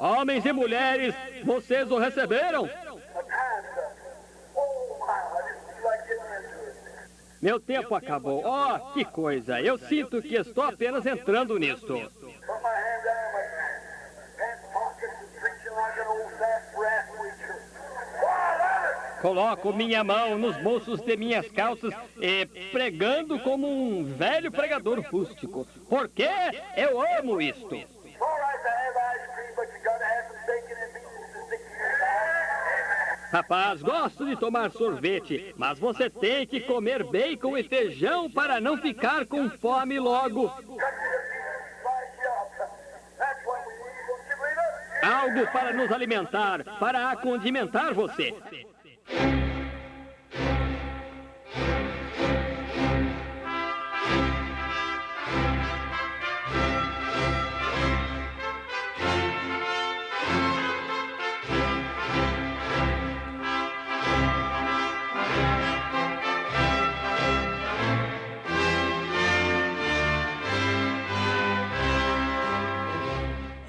Homens e mulheres, vocês o receberam? Meu tempo acabou. Oh, que coisa! Eu sinto que estou apenas entrando nisto. Coloco minha mão nos bolsos de minhas calças e pregando como um velho pregador rústico. Porque eu amo isto. Rapaz, gosto de tomar sorvete, mas você tem que comer bacon e feijão para não ficar com fome logo. Algo para nos alimentar, para acondimentar você.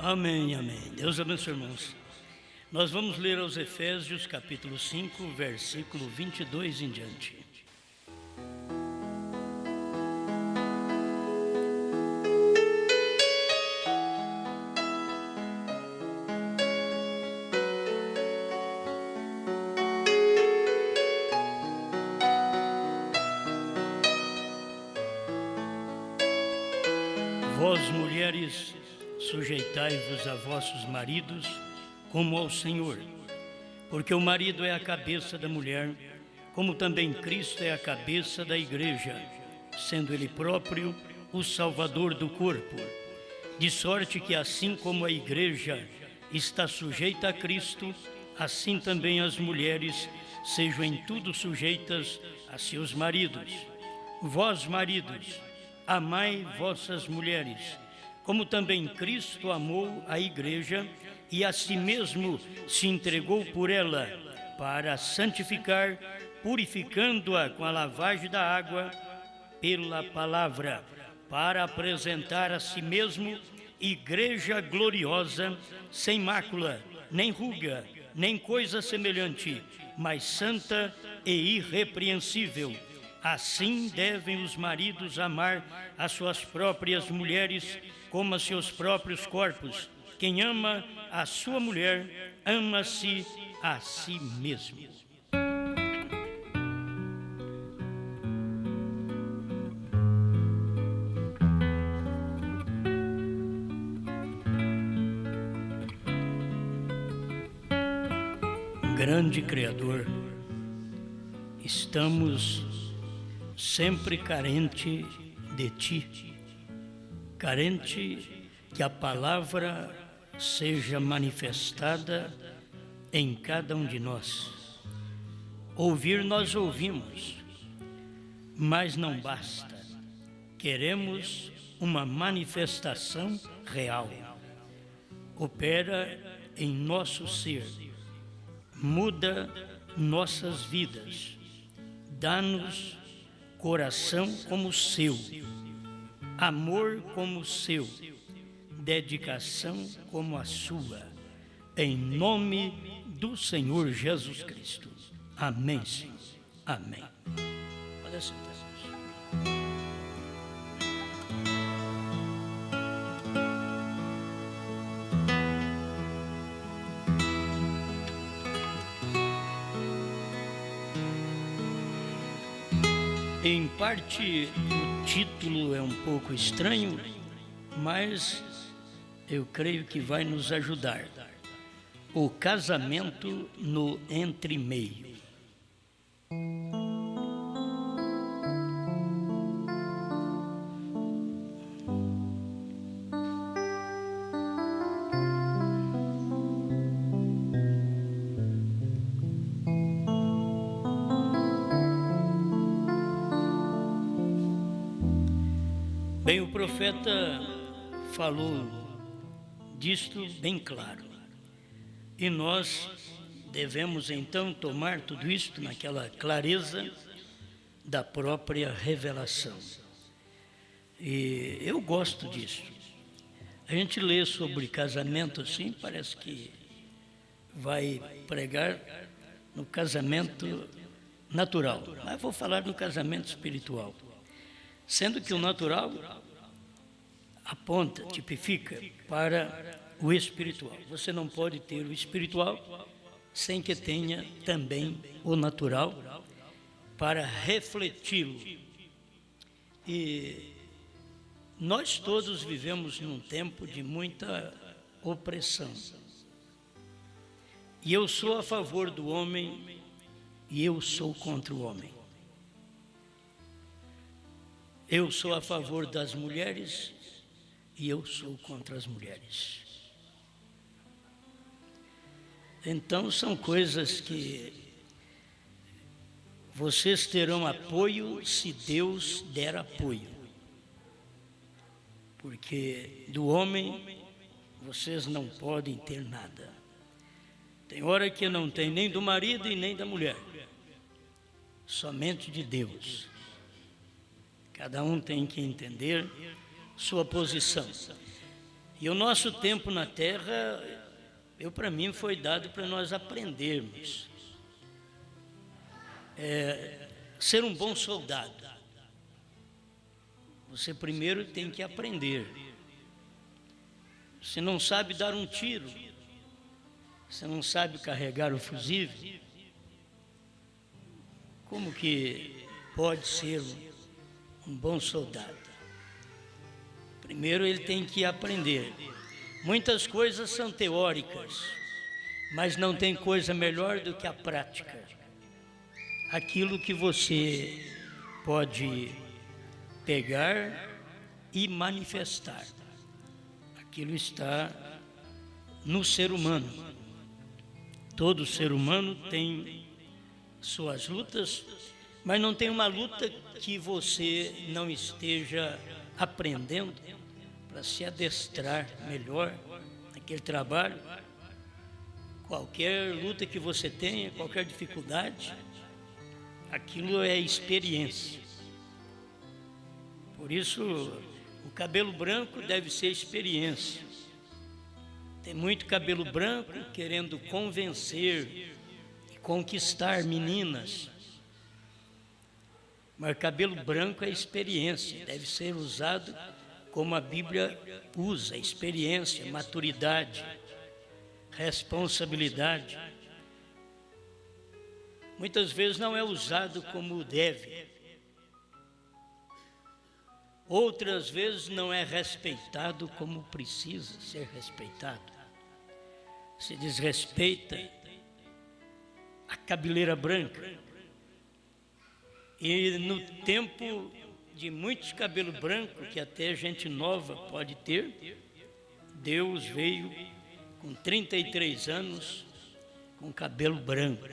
Amém, amém. Deus abençoe, irmãos. Nós vamos ler aos Efésios, capítulo 5, versículo 22 em diante. Vós, mulheres, sujeitai-vos a vossos maridos como ao Senhor, porque o marido é a cabeça da mulher, como também Cristo é a cabeça da igreja, sendo ele próprio o Salvador do corpo. De sorte que assim como a igreja está sujeita a Cristo, assim também as mulheres sejam em tudo sujeitas a seus maridos. Vós, maridos, amai vossas mulheres, como também Cristo amou a igreja e a si mesmo se entregou por ela, para santificar, purificando-a com a lavagem da água pela palavra, para apresentar a si mesmo igreja gloriosa, sem mácula, nem ruga, nem coisa semelhante, mas santa e irrepreensível. Assim devem os maridos amar as suas próprias mulheres como a seus próprios corpos. Quem ama a sua mulher, ama-se a si mesmo. Grande Criador, estamos sempre carente de Ti, carente que a palavra seja manifestada em cada um de nós. Ouvir nós ouvimos, mas não basta. Queremos uma manifestação real. Opera em nosso ser, muda nossas vidas, dá-nos coração como o seu, amor como o seu, dedicação como a sua, em nome do Senhor Jesus Cristo. Amém, Senhor. Amém. Pode sentar. Em parte, o título é um pouco estranho, mas eu creio que vai nos ajudar. O casamento no entremeio. Bem, o profeta falou disto bem claro. E nós devemos então tomar tudo isto naquela clareza da própria revelação. E eu gosto disso. A gente lê sobre casamento assim, parece que vai pregar no casamento natural, mas vou falar no casamento espiritual. Sendo que o natural aponta, tipifica para o espiritual. Você não pode ter o espiritual sem que tenha também o natural para refleti-lo. E nós todos vivemos num tempo de muita opressão. E eu sou a favor do homem e eu sou contra o homem. Eu sou a favor das mulheres e eu sou contra as mulheres. Então são coisas que vocês terão apoio se Deus der apoio. Porque do homem vocês não podem ter nada. Tem hora que não tem nem do marido e nem da mulher. Somente de Deus. Cada um tem que entender sua posição. E o nosso tempo na terra, para mim, foi dado para nós aprendermos. Ser um bom soldado. Você primeiro tem que aprender. Você não sabe dar um tiro, você não sabe carregar o fusível, como que pode ser um bom soldado? Primeiro ele tem que aprender. Muitas coisas são teóricas, mas não tem coisa melhor do que a prática. Aquilo que você pode pegar e manifestar. Aquilo está no ser humano. Todo ser humano tem suas lutas, mas não tem uma luta que você não esteja aprendendo para se adestrar melhor naquele trabalho. Qualquer luta que você tenha, qualquer dificuldade, aquilo é experiência. Por isso, o cabelo branco deve ser experiência. Tem muito cabelo branco querendo convencer e conquistar meninas. Mas cabelo branco é experiência, deve ser usado como a Bíblia usa: experiência, maturidade, responsabilidade. Muitas vezes não é usado como deve. Outras vezes não é respeitado como precisa ser respeitado. Se desrespeita a cabeleira branca. E no tempo de muitos cabelos brancos, que até gente nova pode ter, Deus veio com 33 anos com cabelo branco.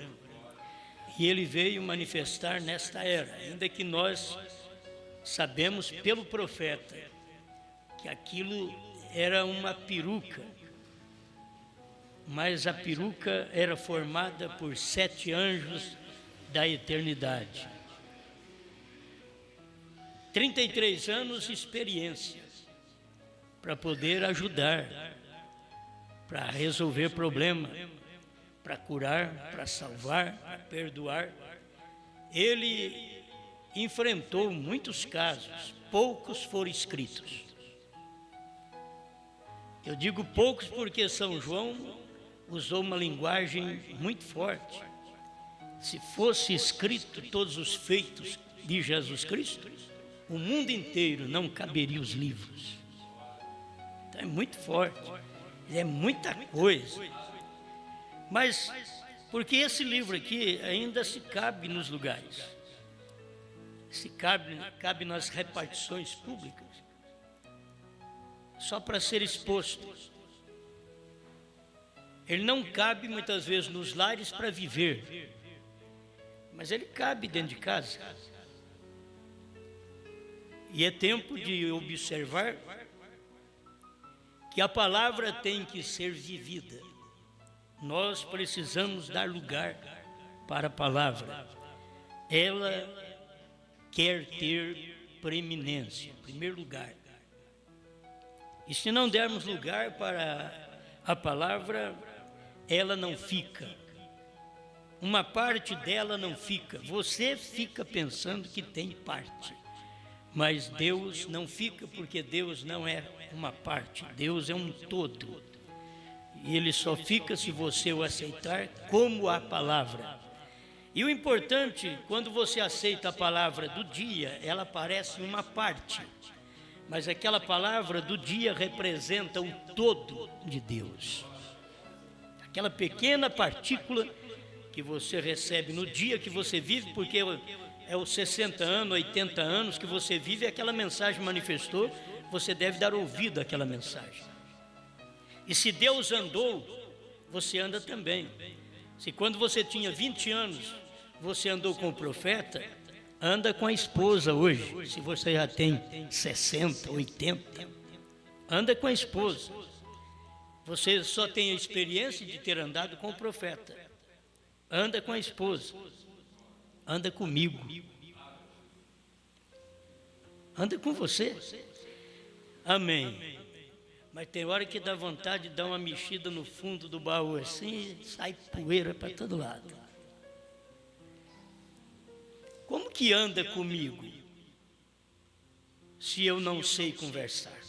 E Ele veio manifestar nesta era, ainda que nós sabemos pelo profeta que aquilo era uma peruca, mas a peruca era formada por 7 anjos da eternidade. 33 anos de experiência para poder ajudar, para resolver problema, para curar, para salvar, para perdoar. Ele enfrentou muitos casos, poucos foram escritos. Eu digo poucos porque São João usou uma linguagem muito forte. Se fosse escrito todos os feitos de Jesus Cristo, o mundo inteiro não caberia os livros. Então é muito forte, é muita coisa. Mas porque esse livro aqui ainda se cabe nos lugares, se cabe nas repartições públicas, só para ser exposto. Ele não cabe muitas vezes nos lares para viver, mas ele cabe dentro de casa. E é tempo de observar que a palavra tem que ser vivida. Nós precisamos dar lugar para a palavra. Ela quer ter preeminência, em primeiro lugar. E se não dermos lugar para a palavra, ela não fica. Uma parte dela não fica. Você fica pensando que tem parte. Mas Deus não fica, porque Deus não é uma parte. Deus é um todo. E Ele só fica se você o aceitar como a palavra. E o importante, quando você aceita a palavra do dia, ela parece uma parte. Mas aquela palavra do dia representa o todo de Deus. Aquela pequena partícula que você recebe no dia que você vive, porque é os 60 anos, 80 anos que você vive, aquela mensagem manifestou, você deve dar ouvido àquela mensagem. E se Deus andou, você anda também. Se quando você tinha 20 anos, você andou com o profeta, anda com a esposa hoje. Se você já tem 60, 80, anda com a esposa. Você só tem a experiência de ter andado com o profeta. Anda com a esposa. Anda comigo. Anda com você. Amém. Mas tem hora que dá vontade de dar uma mexida no fundo do baú assim e sai poeira para todo lado. Como que anda comigo se eu não sei conversar?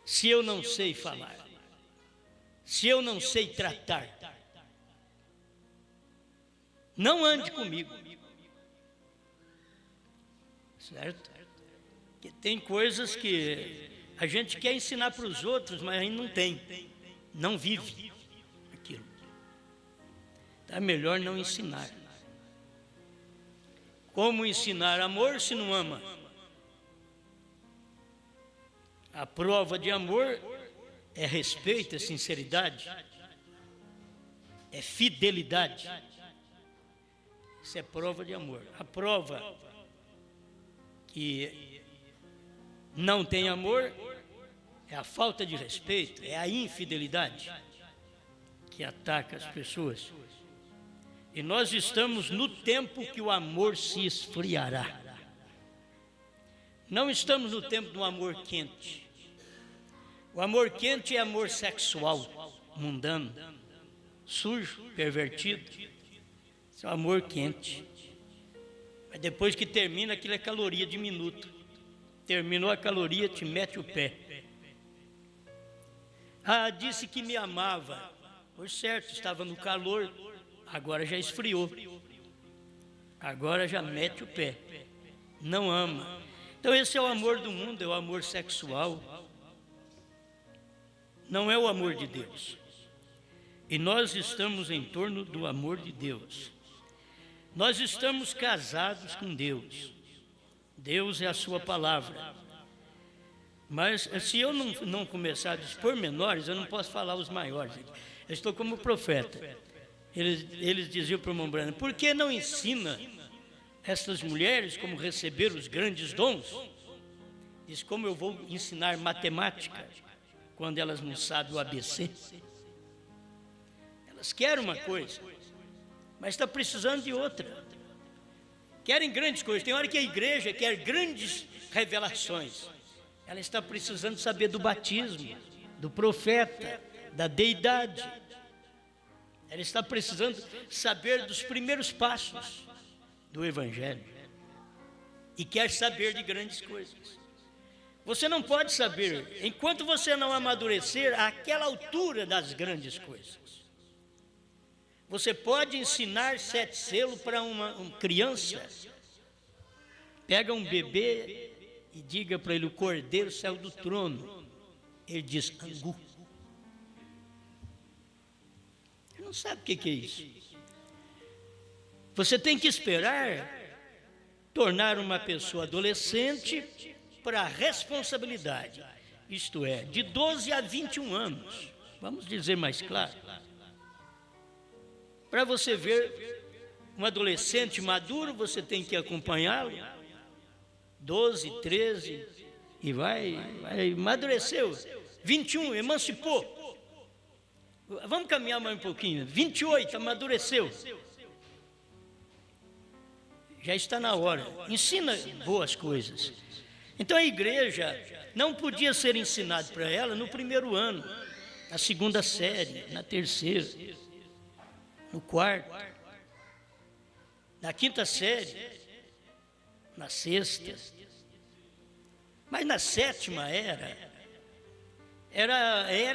Se eu não sei falar? Se eu não sei tratar? Não ande comigo. Certo? Porque tem coisas que a gente quer ensinar para os outros, mas a gente não tem. Não vive aquilo. Então é melhor não ensinar. Como ensinar amor se não ama? A prova de amor é respeito, é sinceridade, é fidelidade. Isso é prova de amor. A prova que não tem amor é a falta de respeito, é a infidelidade que ataca as pessoas. E nós estamos no tempo que o amor se esfriará. Não estamos no tempo do amor quente. O amor quente é amor sexual, mundano, sujo, pervertido. Isso é o amor quente. Mas depois que termina, aquilo é caloria de minuto. Terminou a caloria, te mete o pé. Ah, disse que me amava. Por certo, estava no calor. Agora já esfriou. Agora já mete o pé. Não ama. Então esse é o amor do mundo, é o amor sexual. Não é o amor de Deus. E nós estamos em torno do amor de Deus. Nós estamos casados com Deus. Deus é a sua palavra. Mas se eu não começar a dispor menores, eu não posso falar os maiores. Eu estou como profeta. Eles diziam para o irmão Branham: por que não ensina essas mulheres como receber os grandes dons? Diz: como eu vou ensinar matemática quando elas não sabem o ABC? Elas querem uma coisa, mas está precisando de outra. Querem grandes coisas. Tem hora que a igreja quer grandes revelações. Ela está precisando saber do batismo, do profeta, da deidade. Ela está precisando saber dos primeiros passos do Evangelho. E quer saber de grandes coisas. Você não pode saber, enquanto você não amadurecer àquela altura das grandes coisas. Você pode ensinar 7 selos para uma criança. Pega um bebê e diga para ele: o cordeiro saiu do trono. Ele diz: angu. Ele não sabe o que é isso. Você tem que esperar tornar uma pessoa adolescente para a responsabilidade. Isto é, de 12 a 21 anos. Vamos dizer mais claro. Para você ver um adolescente maduro, você tem que acompanhá-lo. 12, 13, e vai amadureceu. 21, emancipou. Vamos caminhar mais um pouquinho. 28, amadureceu. Já está na hora. Ensina boas coisas. Então a igreja não podia ser ensinado para ela no primeiro ano, na segunda série, na terceira, no quarto, na quinta série, na sexta. Mas na sétima era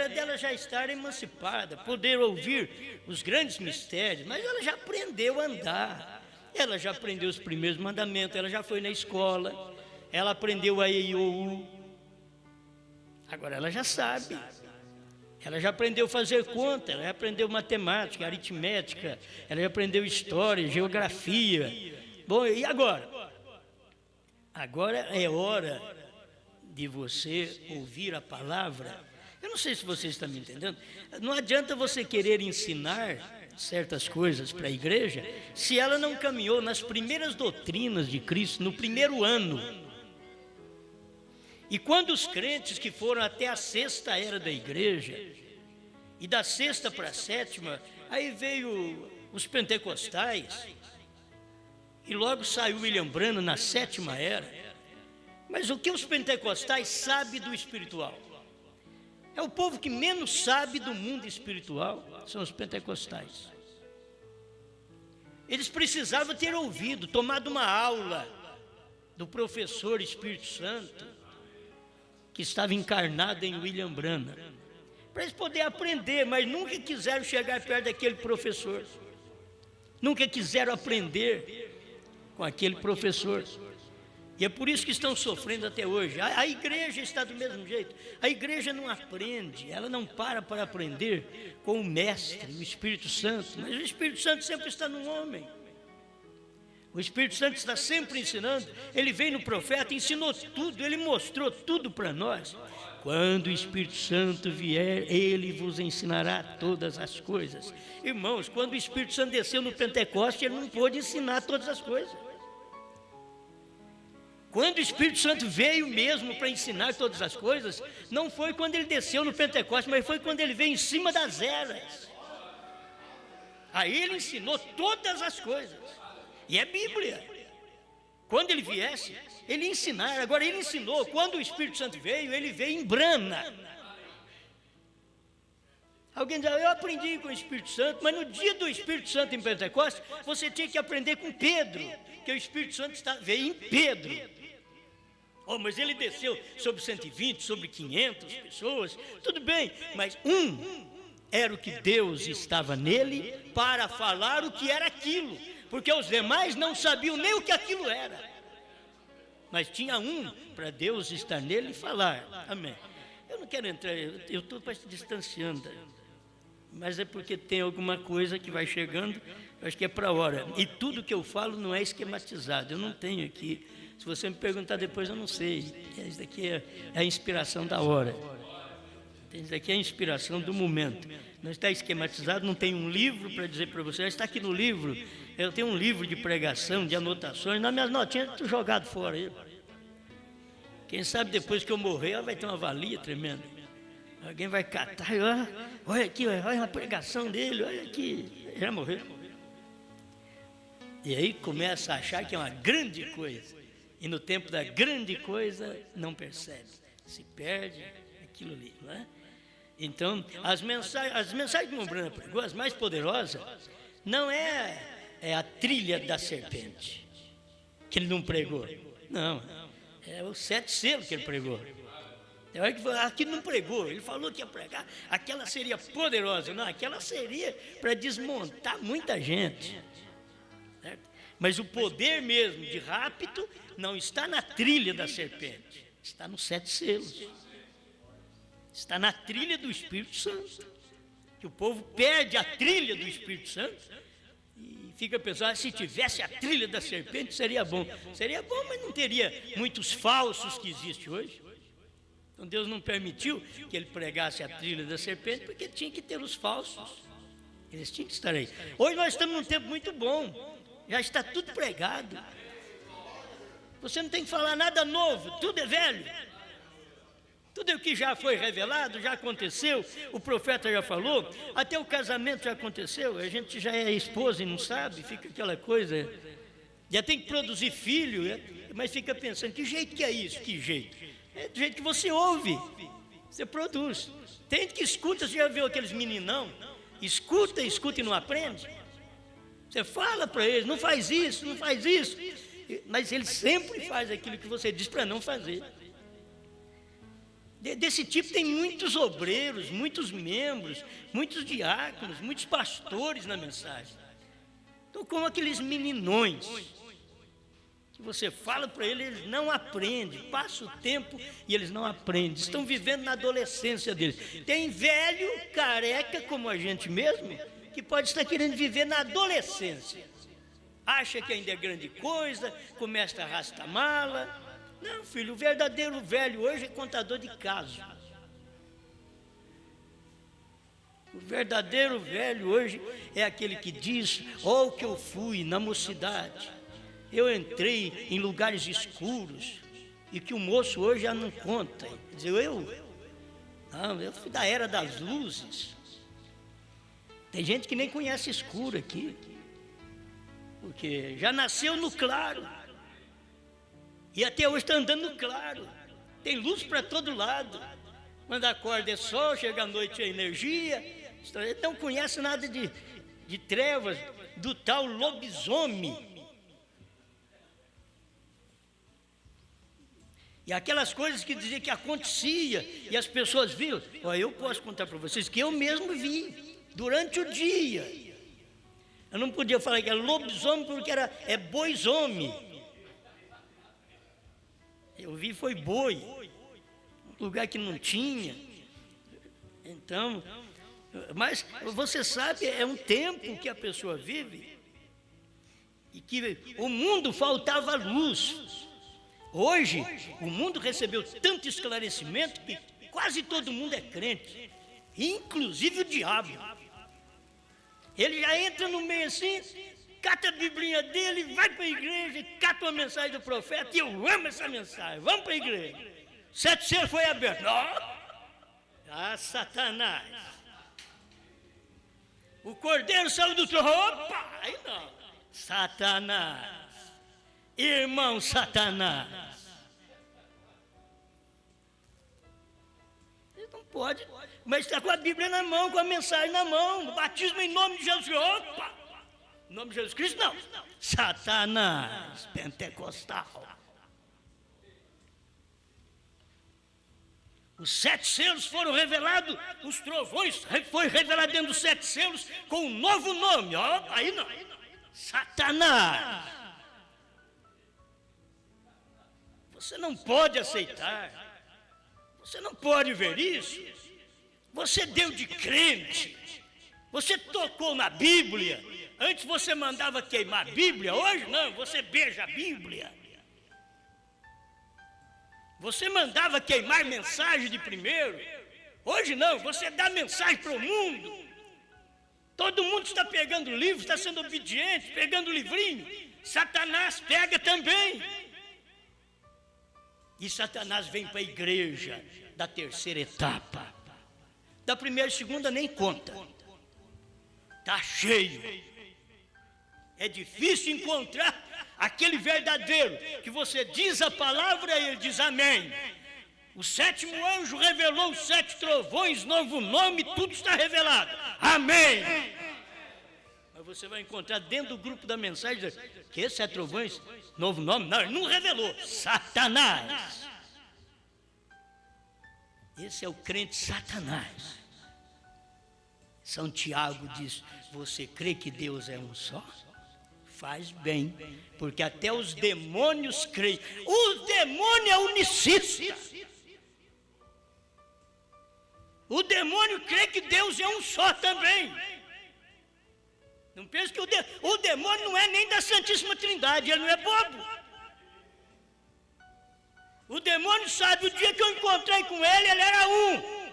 dela já estar emancipada, poder ouvir os grandes mistérios, mas ela já aprendeu a andar, ela já aprendeu os primeiros mandamentos, ela já foi na escola, ela aprendeu a EIOU, agora ela já sabe, ela já aprendeu a fazer conta, ela já aprendeu matemática, aritmética, ela já aprendeu história, geografia. Bom, e agora? Agora é hora de você ouvir a palavra. Eu não sei se você está me entendendo. Não adianta você querer ensinar certas coisas para a igreja se ela não caminhou nas primeiras doutrinas de Cristo no primeiro ano. E quando os crentes que foram até a sexta era da igreja, e da sexta para a sétima, aí veio os pentecostais, e logo saiu William Branham na sétima era. Mas o que os pentecostais sabem do espiritual? É o povo que menos sabe do mundo espiritual, são os pentecostais. Eles precisavam ter ouvido, tomado uma aula do professor Espírito Santo, que estava encarnado em William Branham, para eles poderem aprender, mas nunca quiseram chegar perto daquele professor, nunca quiseram aprender com aquele professor. E é por isso que estão sofrendo até hoje. A igreja está do mesmo jeito. A igreja não aprende, ela não para aprender com o mestre, o Espírito Santo. Mas o Espírito Santo sempre está no homem. O Espírito Santo está sempre ensinando. Ele veio no profeta, ensinou tudo, ele mostrou tudo para nós. Quando o Espírito Santo vier, ele vos ensinará todas as coisas. Irmãos, quando o Espírito Santo desceu no Pentecoste, ele não pôde ensinar todas as coisas. Quando o Espírito Santo veio mesmo para ensinar todas as coisas, não foi quando ele desceu no Pentecostes, mas foi quando ele veio em cima das eras. Aí ele ensinou todas as coisas. E é Bíblia. Quando ele viesse, ele ia ensinar. Agora ele ensinou. Quando o Espírito Santo veio, ele veio em brana. Alguém diz, eu aprendi com o Espírito Santo, mas no dia do Espírito Santo em Pentecostes, você tinha que aprender com Pedro, que o Espírito Santo veio em Pedro. Oh, mas ele desceu sobre 120, sobre 500 pessoas, tudo bem, mas era o que Deus estava nele para falar o que era aquilo, porque os demais não sabiam nem o que aquilo era, mas tinha para Deus estar nele e falar, amém. Eu não quero entrar, eu estou distanciando, mas é porque tem alguma coisa que vai chegando, acho que é para a hora, e tudo que eu falo não é esquematizado, eu não tenho aqui. Se você me perguntar depois, eu não sei. Isso daqui é a inspiração da hora. Isso daqui é a inspiração do momento. Não está esquematizado, não tem um livro para dizer para você. Está aqui no livro. Eu tenho um livro de pregação, de anotações. Nas minhas notinhas, estou jogado fora aí. Quem sabe depois que eu morrer, vai ter uma valia tremenda. Alguém vai catar e olha aqui, olha a pregação dele, olha aqui. Já morreu. E aí começa a achar que é uma grande coisa. E no tempo da grande coisa, não percebe. Se perde aquilo ali, não é? Então, as mensagens que o Branham pregou, as mais poderosas, não é a trilha da serpente, que ele não pregou. Não, é os 7 selos que ele pregou. Aqui não pregou, ele falou que ia pregar, aquela seria poderosa. Não, aquela seria para desmontar muita gente. Certo? Mas o poder mesmo de rapto não está na trilha da serpente, está nos 7 selos. Está na trilha do Espírito Santo. Que o povo perde a trilha do Espírito Santo e fica pensando, se tivesse a trilha da serpente seria bom. Seria bom, mas não teria muitos falsos que existem hoje. Então Deus não permitiu que ele pregasse a trilha da serpente, porque tinha que ter os falsos. Eles tinham que estar aí. Hoje nós estamos num tempo muito bom. Já está tudo pregado. Você não tem que falar nada novo, tudo é velho. Tudo o que já foi revelado, já aconteceu, o profeta já falou, até o casamento já aconteceu, a gente já é esposa e não sabe, fica aquela coisa, Já tem que produzir filho, né? Mas fica pensando, que jeito que é isso? Que jeito? É do jeito que você ouve, você produz. Tem gente que escuta, você já viu aqueles meninão? Escuta e não aprende. Você fala para eles, não faz isso, não faz isso. Mas ele sempre faz aquilo que você diz para não fazer. Desse tipo tem muitos obreiros, muitos membros, muitos diáconos, muitos pastores na mensagem. Então, como aqueles meninões, que você fala para eles, eles não aprendem, passa o tempo e eles não aprendem, estão vivendo na adolescência deles. Tem velho, careca, como a gente mesmo, que pode estar querendo viver na adolescência. Acha que ainda é grande coisa, começa a arrastar mala. Não, filho, o verdadeiro velho hoje é contador de caso. O verdadeiro velho hoje é aquele que diz, o que eu fui na mocidade. Eu entrei em lugares escuros e que o moço hoje já não conta. Quer dizer, eu fui da era das luzes. Tem gente que nem conhece escuro aqui, porque já nasceu no claro e até hoje está andando no claro. Tem luz para todo lado. Quando acorda é sol, chega à noite é energia. Ele não conhece nada de trevas, do tal lobisomem. E aquelas coisas que dizia que acontecia e as pessoas viam. Eu posso contar para vocês que eu mesmo vi durante o dia. Eu não podia falar que era lobisomem porque é boisomem. Eu vi foi boi, um lugar que não tinha. Então, mas você sabe, é um tempo que a pessoa vive e que o mundo faltava luz. Hoje, o mundo recebeu tanto esclarecimento que quase todo mundo é crente, inclusive o diabo. Ele já entra no meio assim, cata a biblinha dele, vai para a igreja, cata uma mensagem do profeta, e eu amo essa mensagem, vamos para a igreja. 7 selos foi aberto. Satanás. O cordeiro saiu do trono. Opa, aí não. Satanás. Irmão Satanás. Ele não pode, mas está com a Bíblia na mão, com a mensagem na mão. Batismo em nome de Jesus. Opa! Em nome de Jesus Cristo, não. Satanás, pentecostal. Os 7 selos foram revelados, os trovões foi revelado dentro dos 7 selos com um novo nome. Aí não. Satanás. Você não pode aceitar, você não pode ver isso. Você deu de crente, você tocou na Bíblia. Antes você mandava queimar a Bíblia, hoje não, você beija a Bíblia. Você mandava queimar mensagem de primeiro, hoje não, você dá mensagem para o mundo. Todo mundo está pegando livro, está sendo obediente, pegando livrinho. Satanás pega também. E Satanás vem para a igreja da terceira etapa. Da primeira e segunda nem conta. Está cheio. É difícil encontrar aquele verdadeiro que você diz a palavra e ele diz amém. O 7º anjo revelou os 7 trovões, novo nome, tudo está revelado. Amém. Mas você vai encontrar dentro do grupo da mensagem que 7 trovões, novo nome? Não, ele não revelou. Satanás. Esse é o crente Satanás. São Tiago diz, você crê que Deus é um só? Faz bem, porque até os demônios creem. O demônio é unicista. O demônio crê que Deus é um só também. Não pense que o demônio não é nem da Santíssima Trindade, ele não é bobo. O demônio sabe, o dia que eu encontrei com ele era um.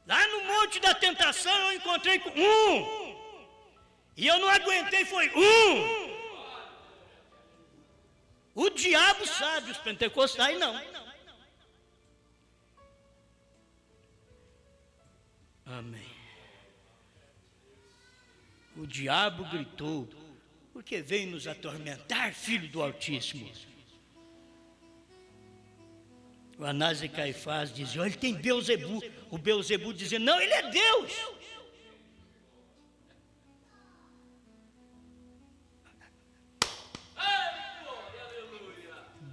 Lá no Monte da Tentação eu encontrei com um. E eu não aguentei, foi um. O diabo sabe, os pentecostais não. Amém. O diabo gritou, porque veio nos atormentar, filho do Altíssimo. O Anás e Caifás diziam, ele tem Beelzebu. O Beelzebu dizia, não, ele é Deus.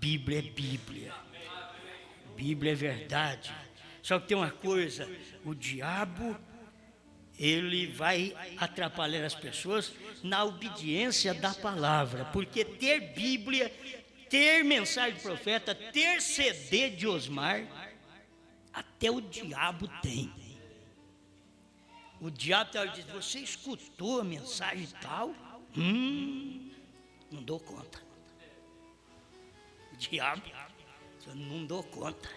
Bíblia é Bíblia. Bíblia é verdade. Só que tem uma coisa, o diabo, ele vai atrapalhar as pessoas na obediência da palavra, porque ter Bíblia, ter mensagem do profeta, ter CD de Osmar, até o diabo tem. O diabo diz, você escutou a mensagem tal? Não dou conta. O diabo, eu não dou conta.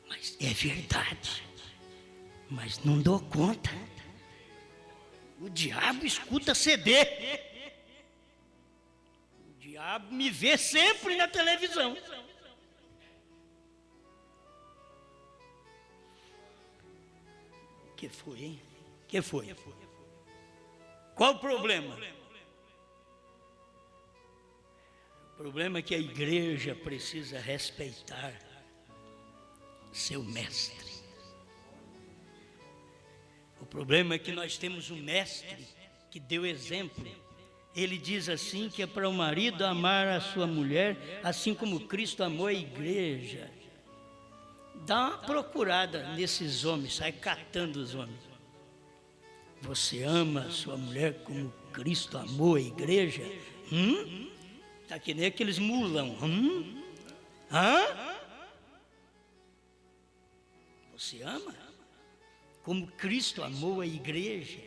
Mas é verdade. Mas não dou conta. O diabo escuta CD. O diabo me vê sempre na televisão. Que foi, hein? Que foi? Qual o problema? O problema é que a igreja precisa respeitar seu mestre. O problema é que nós temos um mestre que deu exemplo. Ele diz assim que é para o marido amar a sua mulher, assim como Cristo amou a igreja. Dá uma procurada nesses homens, sai catando os homens. Você ama a sua mulher como Cristo amou a igreja? Tá que nem aqueles mulão. Você ama? Como Cristo amou a igreja?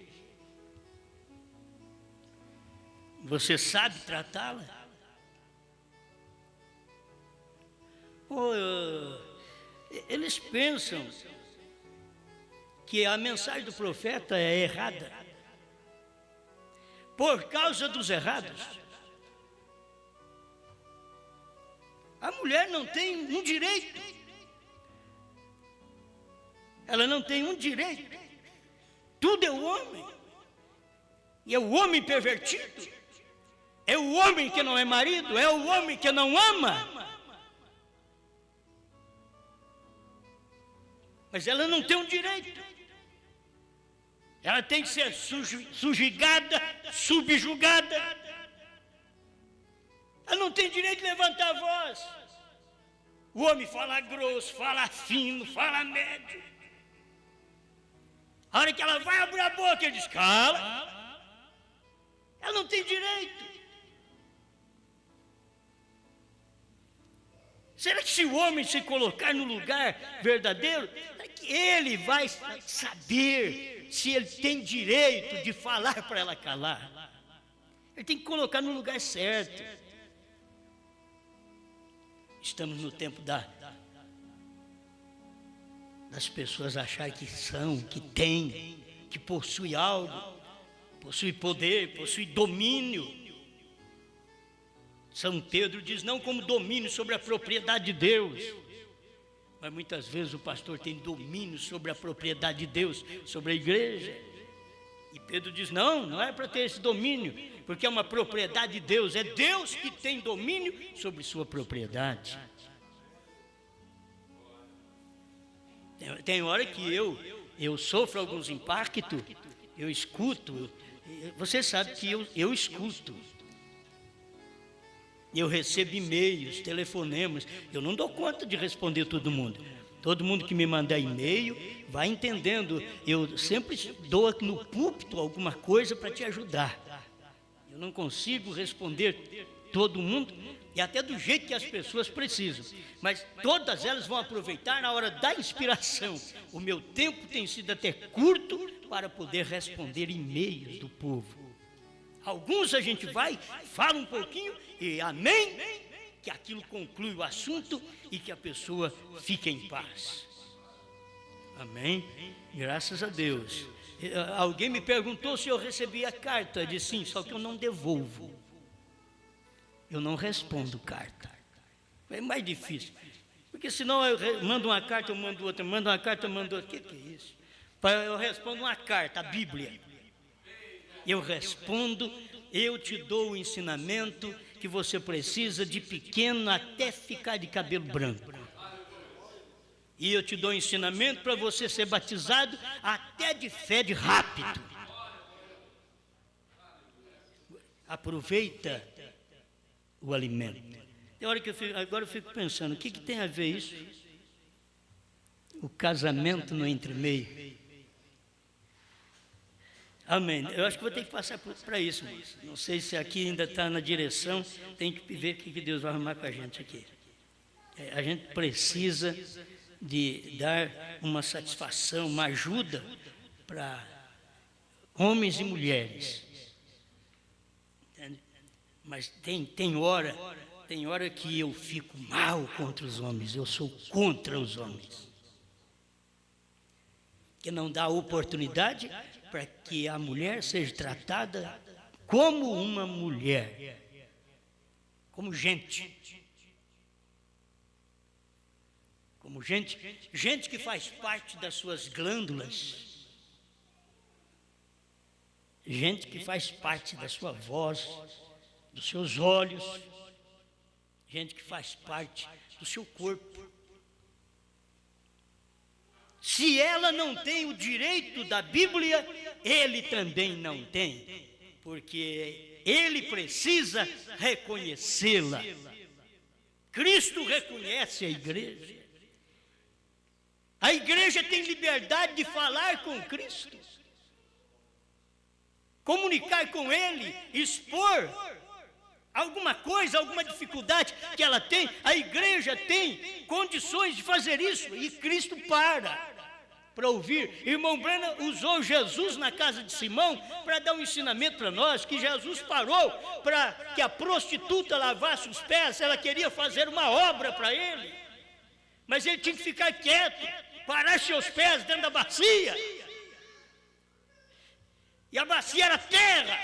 Você sabe tratá-la? Eles pensam que a mensagem do profeta é errada. Por causa dos errados. A mulher não tem um direito. Ela não tem um direito. Tudo é o homem. E é o homem pervertido. É o homem que não é marido. É o homem que não ama. Mas ela não tem um direito. Ela tem que ser sujigada, subjugada. Ela não tem direito de levantar a voz. O homem fala grosso, fala fino, fala médio. A hora que ela vai abrir a boca, ele diz, cala. Ela não tem direito. Será que se o homem se colocar no lugar verdadeiro, será que ele vai saber se ele tem direito de falar para ela calar? Ele tem que colocar no lugar certo. Estamos no tempo das pessoas acharem que são, que têm, que possuem algo, possui poder, possui domínio. São Pedro diz, não como domínio sobre a propriedade de Deus, mas muitas vezes o pastor tem domínio sobre a propriedade de Deus, sobre a igreja. E Pedro diz, não é para ter esse domínio, porque é uma propriedade de Deus, é Deus que tem domínio sobre sua propriedade. Tem hora que eu sofro alguns impactos, eu escuto, você sabe que eu escuto. Eu recebo e-mails, telefonemas, eu não dou conta de responder todo mundo. Todo mundo que me mandar e-mail vai entendendo. Eu sempre dou aqui no púlpito alguma coisa para te ajudar. Eu não consigo responder todo mundo e até do jeito que as pessoas precisam. Mas todas elas vão aproveitar na hora da inspiração. O meu tempo tem sido até curto para poder responder e-mails do povo. Alguns a gente vai, fala um pouquinho e amém, que aquilo conclui o assunto e que a pessoa fique em paz. Amém? Graças a Deus. Alguém me perguntou se eu recebi a carta. Eu disse sim, só que eu não devolvo. Eu não respondo carta. É mais difícil. Porque senão eu mando uma carta, eu mando outra, mando uma carta, eu mando outra. O que é isso? Eu respondo uma carta, a Bíblia. Eu respondo, eu te dou o ensinamento que você precisa de pequeno até ficar de cabelo branco. E eu te dou o ensinamento para você ser batizado até de fé de rápido. Aproveita o alimento. Tem hora que agora eu fico pensando, o que tem a ver isso? O casamento no entremeio. Amém. Eu acho que vou ter que passar para isso. Não sei se aqui ainda está na direção, tem que ver o que Deus vai arrumar com a gente aqui. A gente precisa de dar uma satisfação, uma ajuda para homens e mulheres. Entende? Mas tem hora que eu fico mal contra os homens, eu sou contra os homens. Que não dá oportunidade para que a mulher seja tratada como uma mulher, como gente. Como gente que faz parte das suas glândulas, gente que faz parte da sua voz, dos seus olhos, gente que faz parte do seu corpo. Se ela não tem o direito da Bíblia, ele também não tem, porque ele precisa reconhecê-la. Cristo reconhece a igreja. A igreja tem liberdade de falar com Cristo, comunicar com Ele, expor alguma coisa, alguma dificuldade que ela tem. A igreja tem condições de fazer isso e Cristo para ouvir. Irmão Branham usou Jesus na casa de Simão para dar um ensinamento para nós, que Jesus parou para que a prostituta lavasse os pés. Ela queria fazer uma obra para ele, mas ele tinha que ficar quieto, parar seus pés dentro da bacia, e a bacia era terra,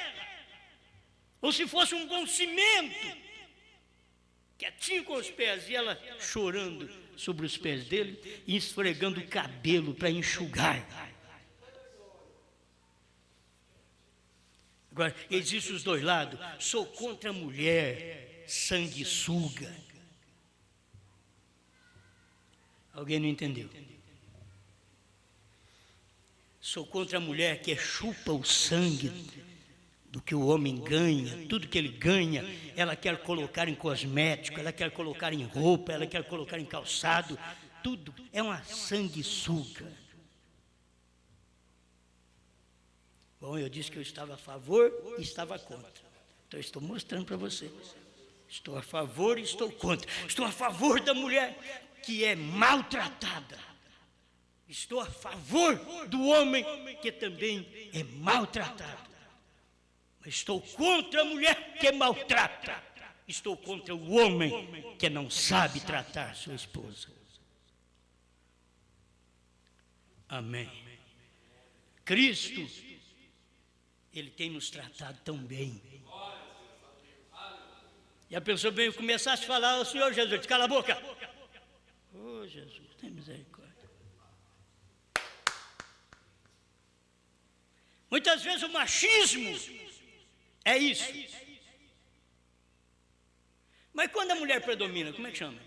ou se fosse um bom cimento, quietinho com os pés, e ela chorando sobre os pés dele e esfregando o cabelo para enxugar. Agora, existem os dois lados. Sou contra a mulher sanguessuga. Alguém não entendeu? Sou contra a mulher que chupa o sangue do que o homem ganha. Tudo que ele ganha, ela quer colocar em cosmético, ela quer colocar em roupa, ela quer colocar em calçado. Tudo é uma sanguessuga. Bom, eu disse que eu estava a favor e estava contra. Então, eu estou mostrando para você. Estou a favor e estou contra. Estou a favor da mulher que é maltratada. Estou a favor do homem que também é maltratado. Mas estou contra a mulher que maltrata. Estou contra o homem que não sabe tratar sua esposa. Amém. Cristo, Ele tem nos tratado tão bem. E a pessoa veio começar a falar ao Senhor Jesus, cala a boca. Oh, Jesus, tem misericórdia. Muitas vezes o machismo é isso. Mas quando a mulher predomina, como é que chama?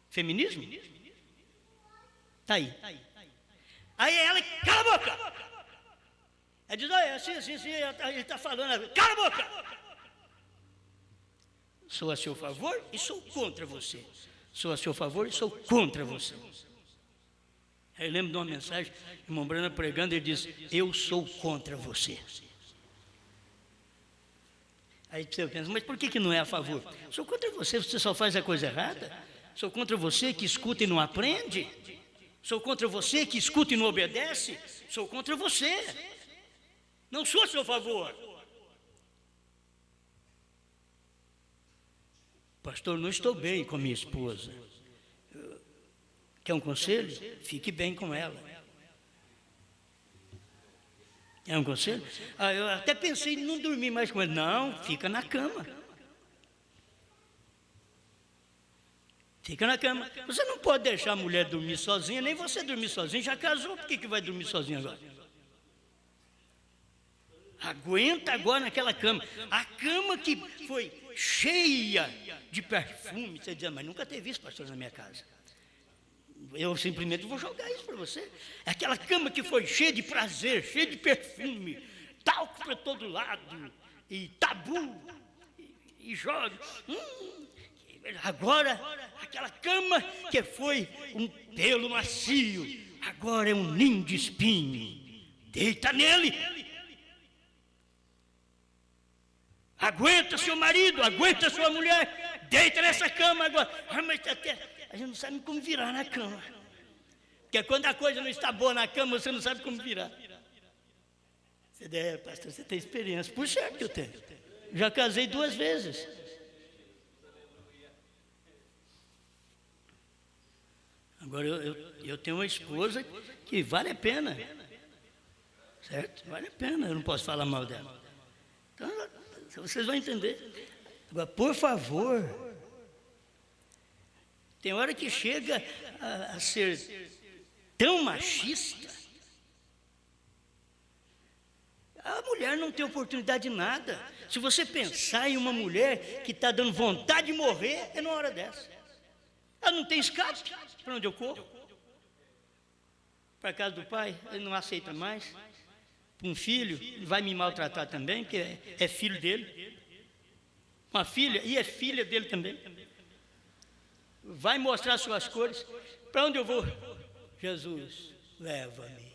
Feminismo? Está aí. Aí ela, cala a boca. Ela diz, olha, assim, ele está falando, cala a boca. Sou a seu favor e sou contra você. Sou a seu favor e sou contra você. Aí eu lembro de uma mensagem, o irmão Branham pregando, ele diz, eu sou contra você. Aí você pensa, mas por que não é a favor? Sou contra você, você só faz a coisa errada. Sou contra você que escuta e não aprende. Sou contra você que escuta e não obedece. Sou contra você. Não sou a seu favor. Pastor, não estou bem com minha esposa. Quer um conselho? Fique bem com ela. Quer um conselho? Eu até pensei em não dormir mais com ela. Não, fica na cama. Fica na cama. Você não pode deixar a mulher dormir sozinha, nem você dormir sozinho. Já casou, por que vai dormir sozinho agora? Aguenta agora naquela cama. A cama que foi cheia de perfume. Você diz, mas nunca teve isso, pastor, na minha casa. Eu simplesmente vou jogar isso para você. Aquela cama que foi cheia de prazer, cheia de perfume, talco para todo lado, e tabu, e joga. Agora, aquela cama que foi um pelo macio, agora é um ninho de espinho. Deita nele. Aguenta seu marido, aguenta sua mulher, deita nessa cama agora. Mas até, a gente não sabe como virar na cama. Porque quando a coisa não está boa na cama, você não sabe como virar. Pastor, você tem experiência. Por certo que eu tenho. Já casei 2 vezes. Agora, eu tenho uma esposa que vale a pena. Certo? Vale a pena, eu não posso falar mal dela. Então, vocês vão entender. Agora, por favor, tem hora que chega a ser tão machista. A mulher não tem oportunidade de nada. Se você pensar em uma mulher que está dando vontade de morrer, é na hora dessa. Ela não tem escape. Para onde eu corro? Para a casa do pai, ele não aceita mais. Para um filho, ele vai me maltratar também, porque é filho dele. Uma filha, e é filha dele também. Vai mostrar suas cores. Para onde eu vou? Jesus, leva-me.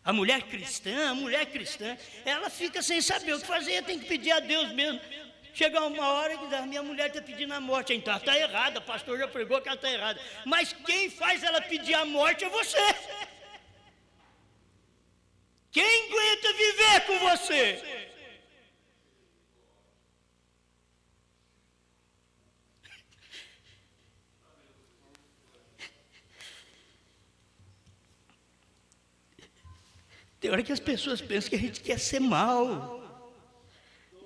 A mulher cristã, ela fica sem saber o que fazer, tem que pedir a Deus mesmo. Chega uma hora que a minha mulher está pedindo a morte, então ela está errada, o pastor já pregou que ela está errada. Mas quem faz ela pedir a morte é você. Quem aguenta viver com você? Tem hora que as pessoas pensam que a gente quer ser mal.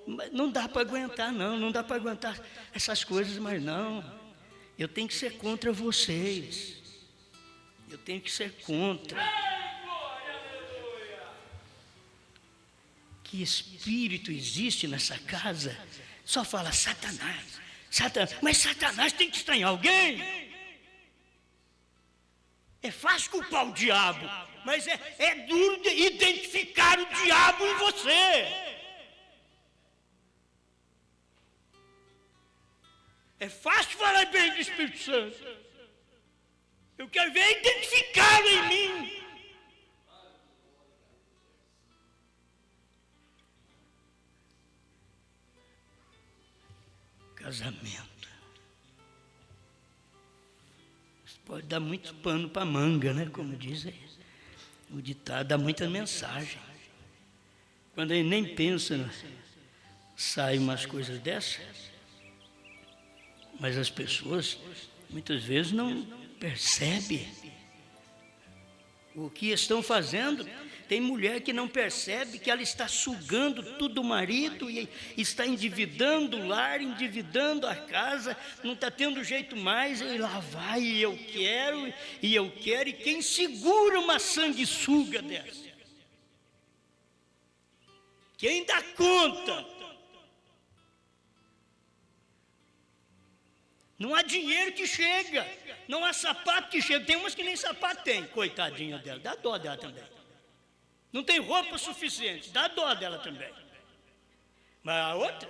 Mas não dá para aguentar, não dá para aguentar essas coisas, mas não. Eu tenho que ser contra vocês. Eu tenho que ser contra. Que espírito existe nessa casa? Só fala Satanás. Mas Satanás tem que estar em alguém. É fácil culpar o diabo, mas é duro de identificar o diabo em você. É fácil falar bem do Espírito Santo. Eu quero ver identificá-lo em mim. Casamento. Isso pode dar muito pano para manga, né? Como dizem. O ditado dá muita mensagem. Quando a gente nem pensa, saem umas coisas dessas. Mas as pessoas, muitas vezes, não percebem o que estão fazendo. Tem mulher que não percebe que ela está sugando tudo do marido e está endividando o lar, endividando a casa, não está tendo jeito mais, e lá vai, e eu quero, e quem segura uma sanguessuga dessa? Quem dá conta? Não há dinheiro que chega, não há sapato que chega. Tem umas que nem sapato tem, coitadinha dela, dá dó dela também. Não tem roupa suficiente, dá dó dela também. Mas a outra,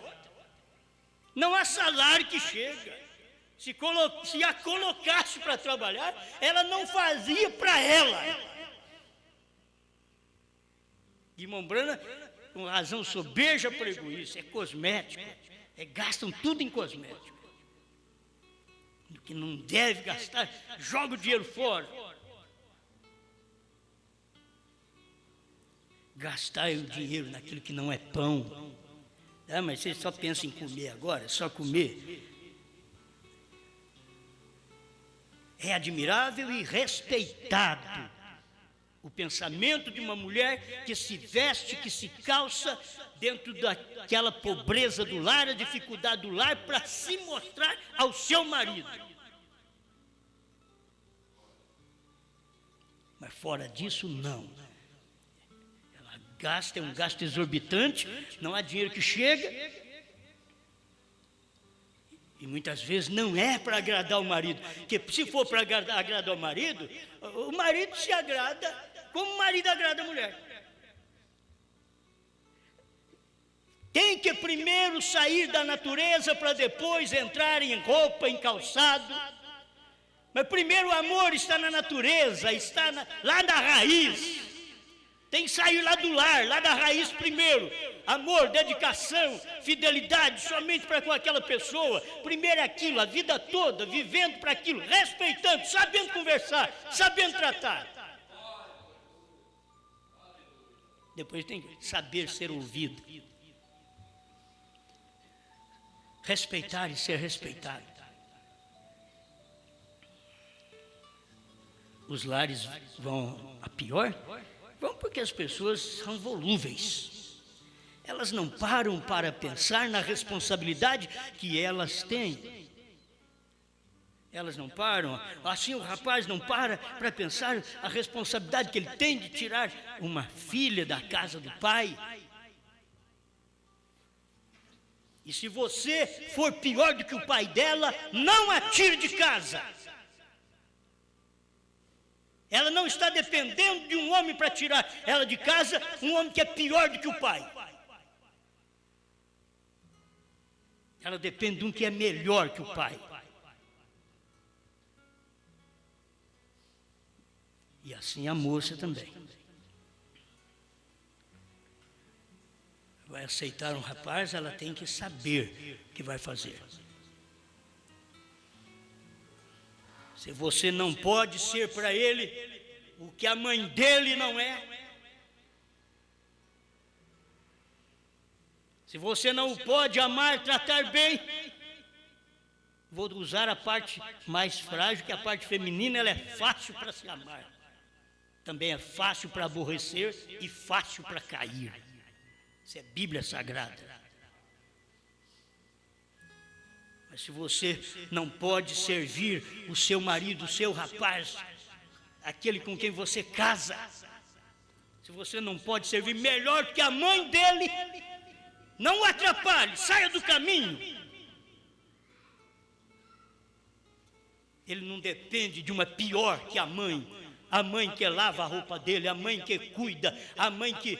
não há salário que chega. Se a colocasse para trabalhar, ela não fazia para ela. Guimão Brana, com razão sobeja, pregou isso, é cosmético, gastam tudo em cosmético. Que não deve gastar, joga o dinheiro fora. Gastar o dinheiro naquilo que não é pão. Mas você só pensa em comer agora, só comer. É admirável e respeitado o pensamento de uma mulher que se veste, que se calça dentro daquela pobreza do lar, a dificuldade do lar, para se mostrar ao seu marido. Mas fora disso, não. gasta, é um gasto exorbitante, não há dinheiro que chega. E muitas vezes não é para agradar o marido, porque se for para agradar o marido se agrada como o marido agrada a mulher. Tem que primeiro sair da natureza para depois entrar em roupa, em calçado. Mas primeiro o amor está na natureza, está lá na raiz. Tem que sair lá do lar, lá da raiz primeiro. Amor, dedicação, fidelidade somente para com aquela pessoa. Primeiro aquilo, a vida toda, vivendo para aquilo, respeitando, sabendo conversar, sabendo tratar. Depois tem que saber ser ouvido. Respeitar e ser respeitado. Os lares vão a pior? Vão porque as pessoas são volúveis. Elas não param para pensar na responsabilidade que elas têm. Elas não param, assim o rapaz não para pensar a responsabilidade que ele tem de tirar uma filha da casa do pai. E se você for pior do que o pai dela, não a tire de casa. Ela não está dependendo de um homem para tirar ela de casa, um homem que é pior do que o pai. Ela depende de um que é melhor que o pai. E assim a moça também. Vai aceitar um rapaz, ela tem que saber o que vai fazer. Se você não pode ser para ele o que a mãe dele não é, se você não o pode amar, tratar bem, vou usar a parte mais frágil, que a parte feminina, ela é fácil para se amar. Também é fácil para aborrecer e fácil para cair. Isso é Bíblia Sagrada. Mas se você não pode servir o seu marido, o seu rapaz, aquele com quem você casa, se você não pode servir melhor que a mãe dele, não o atrapalhe, saia do caminho. Ele não depende de uma pior que a mãe que lava a roupa dele, a mãe que cuida, a mãe que...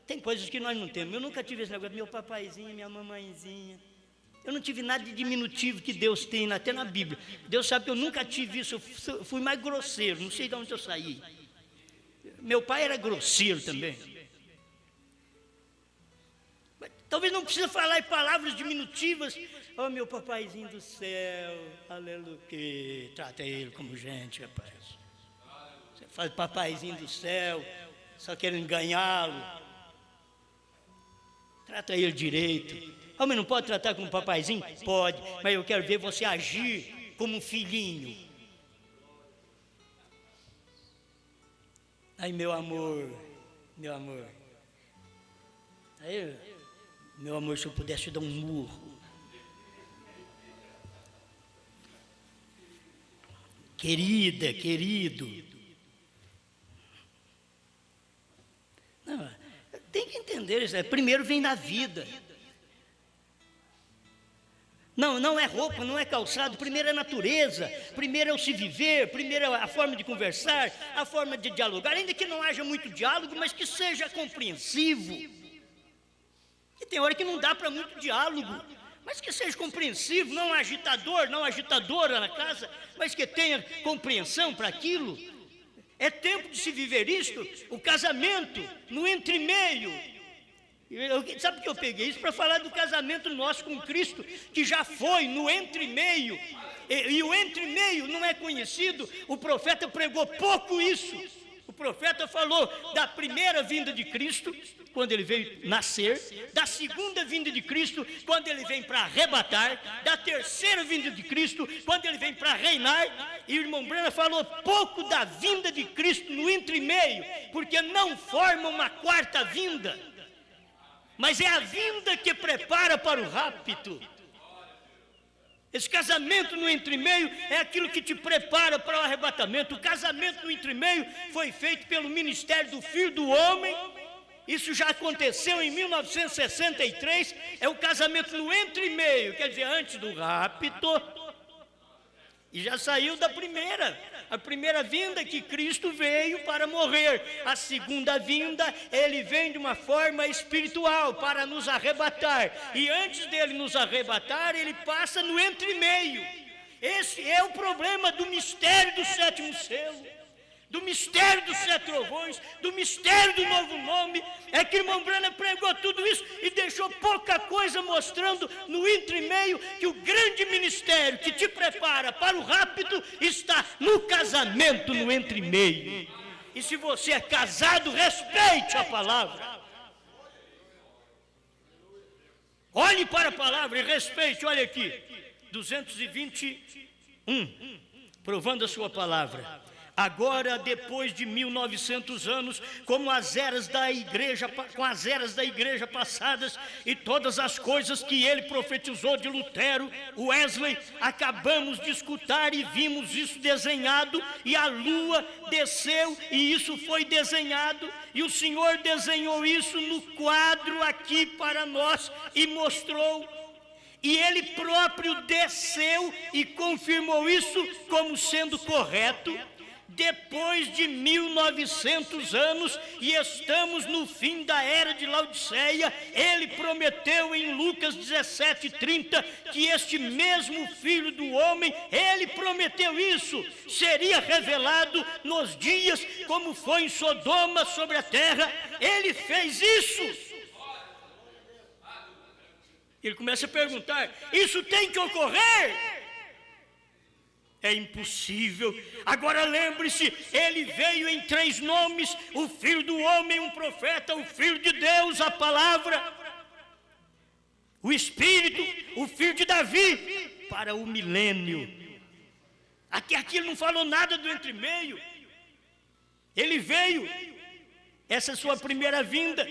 Tem coisas que nós não temos. Eu nunca tive esse negócio, meu papaizinho, minha mamãezinha. Eu não tive nada de diminutivo que Deus tem, até na Bíblia. Deus sabe que eu nunca tive isso, eu fui mais grosseiro, não sei de onde eu saí. Meu pai era grosseiro também. Mas, talvez não precisa falar em palavras diminutivas. Oh, meu papaizinho do céu, aleluia. Trata ele como gente, rapaz. Você faz papaizinho do céu, só querendo ganhá-lo. Trata ele direito. Homem não pode tratar como papaizinho? Pode, mas eu quero ver você agir como um filhinho. Aí, meu amor. Aí, meu amor, se eu pudesse te dar um murro. Querida, querido. Não, tem que entender isso. Primeiro vem na vida. Não é roupa, não é calçado, primeiro é natureza, primeiro é o se viver, primeiro é a forma de conversar, a forma de dialogar, ainda que não haja muito diálogo, mas que seja compreensivo. E tem hora que não dá para muito diálogo, mas que seja compreensivo, não agitador, não agitadora na casa, mas que tenha compreensão para aquilo. É tempo de se viver isto, o casamento, no entremeio. Sabe por que eu peguei isso? Para falar do casamento nosso com Cristo, que já foi no entremeio, e o entremeio não é conhecido. O profeta pregou pouco isso. O profeta falou da primeira vinda de Cristo, quando ele veio nascer, da segunda vinda de Cristo, quando ele vem para arrebatar, da terceira vinda de Cristo, quando ele vem para reinar. E o irmão Brana falou pouco da vinda de Cristo no entremeio, porque não forma uma quarta vinda. Mas é a vinda que prepara para o rapto. Esse casamento no entremeio é aquilo que te prepara para o arrebatamento. O casamento no entremeio foi feito pelo ministério do Filho do Homem, Isso já aconteceu em 1963, é o casamento no entre-meio, quer dizer, antes do rapto, e já saiu da primeira. A primeira vinda que Cristo veio para morrer. A segunda vinda, ele vem de uma forma espiritual para nos arrebatar. E antes dele nos arrebatar, ele passa no entre-meio. Esse é o problema do mistério do sétimo selo, do mistério dos 7 trovões, do mistério do novo nome. É que irmão Branham pregou tudo isso e deixou pouca coisa, mostrando no entre-meio que o grande ministério que te prepara para o rapto está no casamento, no entre-meio. E se você é casado, respeite a palavra. Olhe para a palavra e respeite. Olha aqui, 221, provando a sua palavra. Agora, depois de 1900 anos, com as eras da igreja passadas e todas as coisas que ele profetizou de Lutero, Wesley, acabamos de escutar e vimos isso desenhado, e a lua desceu e isso foi desenhado, e o Senhor desenhou isso no quadro aqui para nós e mostrou. E ele próprio desceu e confirmou isso como sendo correto. Depois de 1900 anos, e estamos no fim da era de Laodiceia, ele prometeu em Lucas 17:30 que este mesmo Filho do Homem, ele prometeu isso, seria revelado nos dias como foi em Sodoma sobre a terra. Ele fez isso. Ele começa a perguntar: isso tem que ocorrer? É impossível. Agora lembre-se, ele veio em 3 nomes: o Filho do Homem, um profeta, o Filho de Deus, a palavra, o Espírito, o Filho de Davi, para o milênio. Até aqui ele não falou nada do entre-meio. Ele veio, essa é a sua primeira vinda,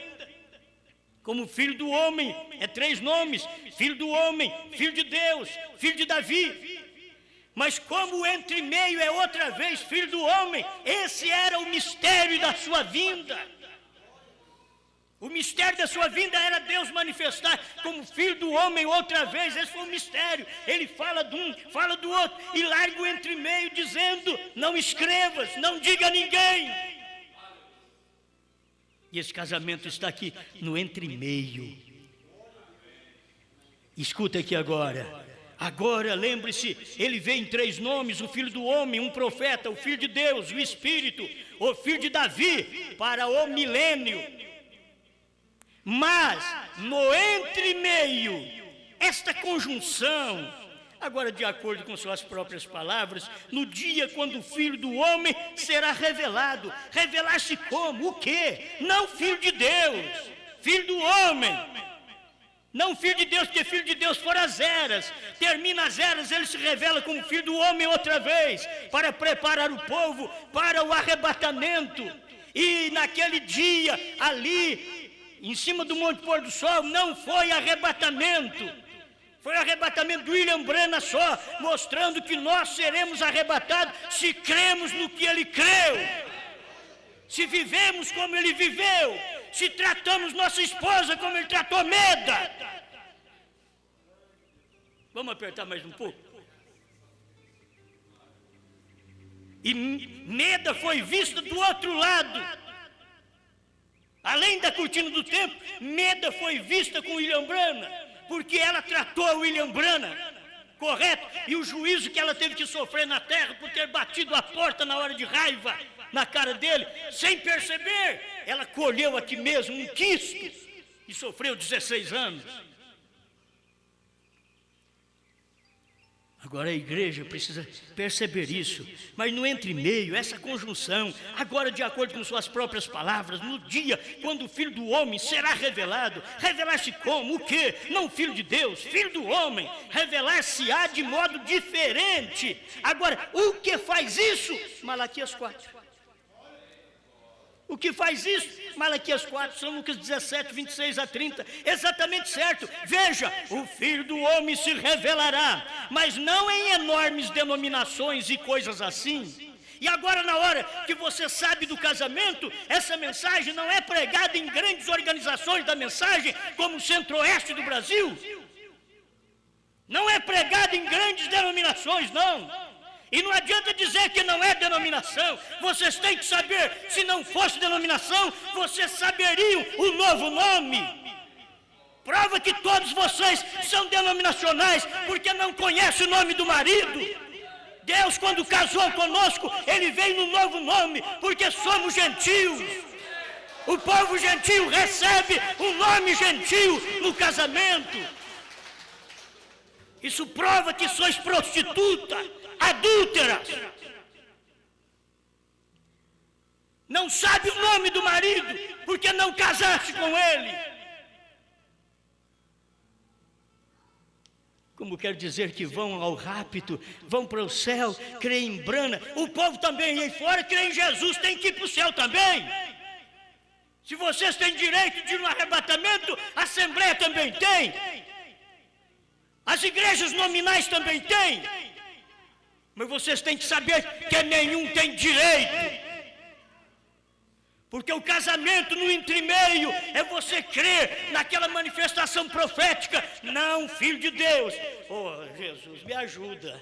como Filho do Homem, é 3 nomes: Filho do Homem, Filho de Deus, Filho de Davi. Mas como o entre-meio é outra vez Filho do Homem, esse era o mistério da sua vinda. O mistério da sua vinda era Deus manifestar como Filho do Homem outra vez. Esse foi o mistério. Ele fala de um, fala do outro, e larga o entre-meio dizendo: não escrevas, não diga a ninguém. E esse casamento está aqui no entre-meio. Escuta aqui agora. Agora, lembre-se, ele veio em 3 nomes: o Filho do Homem, um profeta, o Filho de Deus, o Espírito, o Filho de Davi, para o milênio. Mas, no entre-meio, esta conjunção, agora de acordo com suas próprias palavras, no dia quando o Filho do Homem será revelado. Revelar-se como? O quê? Não Filho de Deus, Filho do Homem. Não Filho de Deus, porque Filho de Deus fora as eras. Termina as eras, ele se revela como Filho do Homem outra vez, para preparar o povo para o arrebatamento. E naquele dia, ali, em cima do Monte Pôr do Sol, não foi arrebatamento. Foi arrebatamento do William Branham só, mostrando que nós seremos arrebatados se cremos no que ele creu, se vivemos como ele viveu, se tratamos nossa esposa como ele tratou Meda. Vamos apertar mais um pouco. E Meda foi vista do outro lado. Além da cortina do templo, Meda foi vista com William Branham, porque ela tratou William Branham, correto? E o juízo que ela teve que sofrer na terra por ter batido a porta na hora de raiva na cara dele, sem perceber, ela colheu aqui mesmo um quisto e sofreu 16 anos. Agora a igreja precisa perceber isso, mas no entre-meio, essa conjunção, agora de acordo com suas próprias palavras, no dia quando o Filho do Homem será revelado. Revelar-se como? O quê? Não Filho de Deus, Filho do Homem. Revelar-se-á de modo diferente. Agora, o que faz isso? Malaquias 4. O que faz isso? Malaquias 4, São Lucas 17, 26 a 30. Exatamente certo. Veja, o Filho do Homem se revelará, mas não em enormes denominações e coisas assim. E agora, na hora que você sabe do casamento, essa mensagem não é pregada em grandes organizações da mensagem, como o Centro-Oeste do Brasil. Não é pregada em grandes denominações, não. E não adianta dizer que não é denominação. Vocês têm que saber, se não fosse denominação, vocês saberiam o novo nome. Prova que todos vocês são denominacionais, porque não conhecem o nome do marido. Deus, quando casou conosco, Ele veio no novo nome, porque somos gentios. O povo gentio recebe um nome gentio no casamento. Isso prova que sois prostituta, adúlteras. Não sabe o nome do marido, porque não casaste com ele. Como quer dizer que vão ao rapto, vão para o céu, creem em Brana. O povo também aí fora crê em Jesus, tem que ir para o céu também. Se vocês têm direito de ir no arrebatamento, a Assembleia também tem. As igrejas nominais também têm. Mas vocês têm que saber que nenhum tem direito. Porque o casamento no entremeio é você crer naquela manifestação profética. Não, filho de Deus. Oh, Jesus, me ajuda.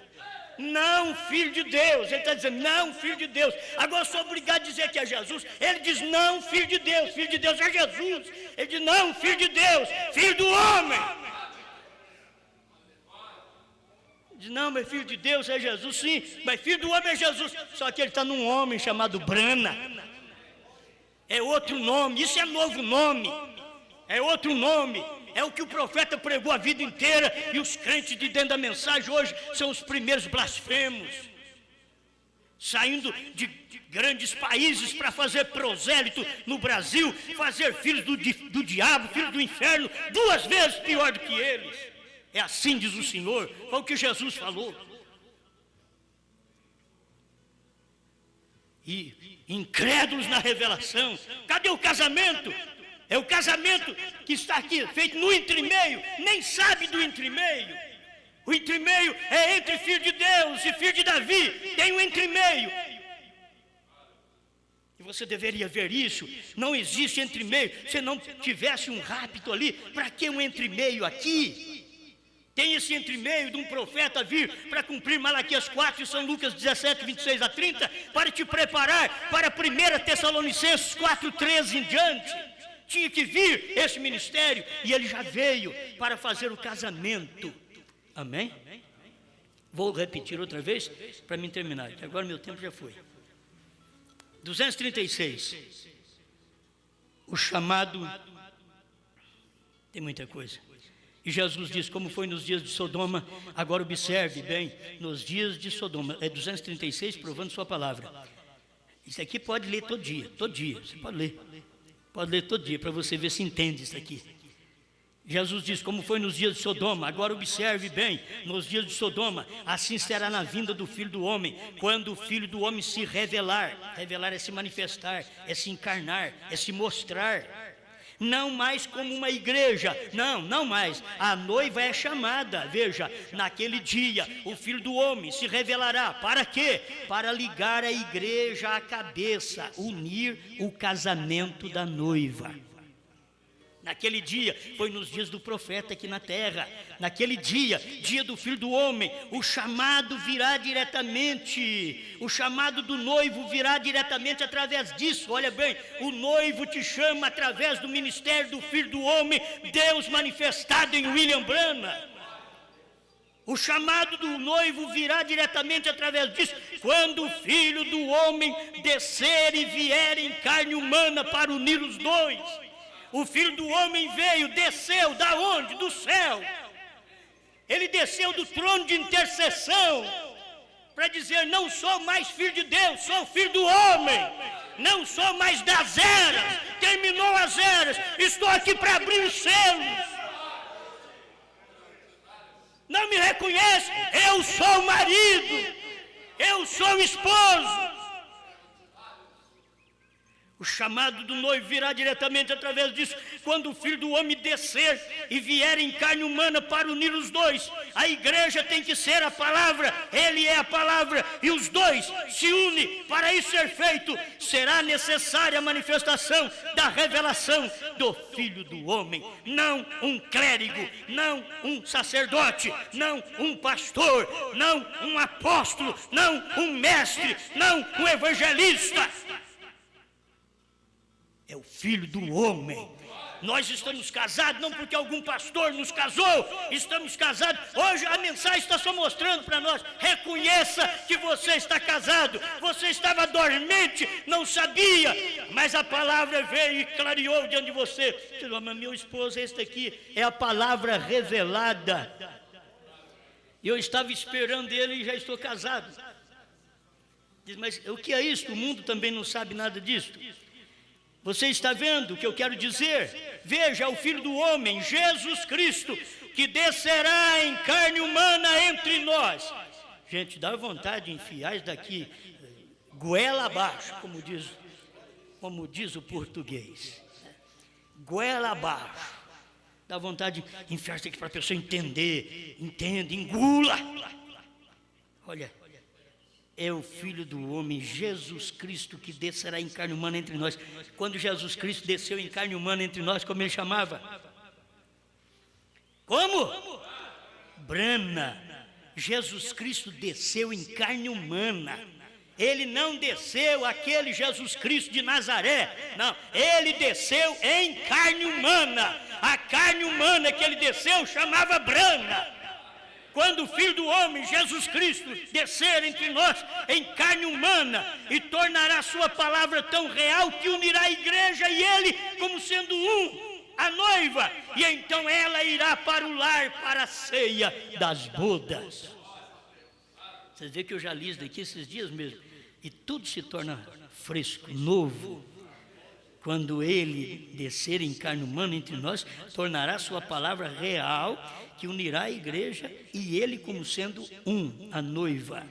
Não, filho de Deus. Ele está dizendo, não, filho de Deus. Agora eu sou obrigado a dizer que é Jesus. Ele diz, não, filho de Deus. Filho de Deus é Jesus. Ele diz, não, filho de Deus. Filho do homem. Ele diz, não, mas filho de Deus é Jesus. Sim, mas filho do homem é Jesus. Só que ele está num homem chamado Brana. É outro nome, isso é novo nome, é outro nome, é o que o profeta pregou a vida inteira, e os crentes de dentro da mensagem hoje são os primeiros blasfemos, saindo de grandes países para fazer prosélito no Brasil, fazer filhos do diabo, filhos do inferno, 2 vezes pior do que eles. É assim diz o Senhor, foi o que Jesus falou. E incrédulos na revelação. Cadê o casamento? É o casamento que está aqui, feito no entremeio. Nem sabe do entremeio. O entremeio é entre filho de Deus e filho de Davi. Tem um entremeio. E você deveria ver isso. Não existe entremeio. Se não tivesse um rapto ali, para que um entremeio aqui? Tem esse entremeio de um profeta vir para cumprir Malaquias 4 e São Lucas 17, 26 a 30, para te preparar para 1 Tessalonicenses 4, 13 em diante. Tinha que vir esse ministério e ele já veio para fazer o casamento. Amém? Vou repetir outra vez para me terminar, que agora meu tempo já foi. 236. O chamado... Tem muita coisa. E Jesus diz, como foi nos dias de Sodoma, agora observe bem, nos dias de Sodoma, é 236, provando sua palavra. Isso aqui pode ler todo dia, você pode ler todo dia, para você ver se entende isso aqui. Jesus diz, como foi nos dias de Sodoma, agora observe bem, nos dias de Sodoma, assim será na vinda do Filho do Homem, quando o Filho do Homem se revelar é se manifestar, é se encarnar, é se mostrar. Não mais como uma igreja, não mais, a noiva é chamada, veja, naquele dia, o Filho do Homem se revelará, para quê? Para ligar a igreja à cabeça, unir o casamento da noiva. Naquele dia, foi nos dias do profeta aqui na terra, naquele dia, dia do Filho do Homem, o chamado virá diretamente, o chamado do noivo virá diretamente através disso. Olha bem, o noivo te chama através do ministério do Filho do Homem, Deus manifestado em William Branham. O chamado do noivo virá diretamente através disso, quando o Filho do Homem descer e vier em carne humana para unir os dois. O Filho do Homem veio, desceu, da onde? Do céu. Ele desceu do trono de intercessão, para dizer, não sou mais filho de Deus, sou filho do homem. Não sou mais das eras, terminou as eras, estou aqui para abrir os selos. Não me reconhece? Eu sou o marido, eu sou o esposo. O chamado do noivo virá diretamente através disso. Quando o Filho do Homem descer e vier em carne humana para unir os dois, a igreja tem que ser a palavra, ele é a palavra, e os dois se unem. Para isso ser feito, será necessária a manifestação da revelação do Filho do Homem. Não um clérigo, não um sacerdote, não um pastor, não um apóstolo, não um mestre, não um evangelista. É o Filho do Homem. Nós estamos casados não porque algum pastor nos casou, estamos casados. Hoje a mensagem está só mostrando para nós: reconheça que você está casado. Você estava dormente, não sabia, mas a palavra veio e clareou diante de você. Mas meu esposo, este aqui é a palavra revelada. Eu estava esperando ele e já estou casado. Diz, mas o que é isso? O mundo também não sabe nada disso. Você está vendo o que eu quero dizer? Veja, o Filho do Homem, Jesus Cristo, que descerá em carne humana entre nós. Gente, dá vontade de enfiar isso daqui goela abaixo, como diz o português. Goela abaixo. Dá vontade de enfiar isso aqui para a pessoa entender. Entende, engula. Olha, é o Filho do Homem, Jesus Cristo, que descerá em carne humana entre nós. Quando Jesus Cristo desceu em carne humana entre nós, como ele chamava? Como? Brana. Jesus Cristo desceu em carne humana. Ele não desceu aquele Jesus Cristo de Nazaré, não. Ele desceu em carne humana. A carne humana que ele desceu chamava Brana. Quando o Filho do Homem, Jesus Cristo, descer entre nós em carne humana e tornará a sua palavra tão real que unirá a igreja e ele como sendo um, a noiva, e então ela irá para o lar, para a ceia das bodas. Vocês veem que eu já li isso daqui esses dias mesmo, e tudo se torna fresco, novo. Quando ele descer em carne humana entre nós, tornará a sua palavra real, que unirá a igreja e ele como sendo um, a noiva.